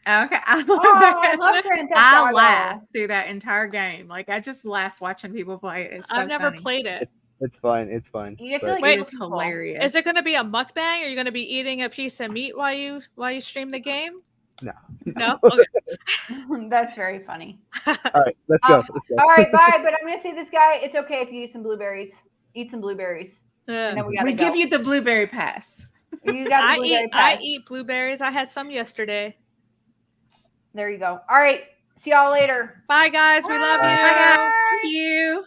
Okay, I love Oh, I that. love Grand Theft I Auto. laughed through that entire game. Like I just laughed watching people play it. It's so I've never funny. played it. It's fun. It's fun. You feel But like Wait, It kill is people. hilarious. Is it going to be a mukbang? Are you going to be eating a piece of meat while you stream the game? No. No. Okay. That's very funny. all right, let's go. Let's go. All right, bye. But I'm gonna say this guy, it's okay if you eat some blueberries. Eat some blueberries. And then we gotta We go. give you the blueberry pass. You got the I blueberry eat pass. blueberries. I had some yesterday. There you go. All right. See y'all later. Bye guys. We love you. Bye, guys. Thank you.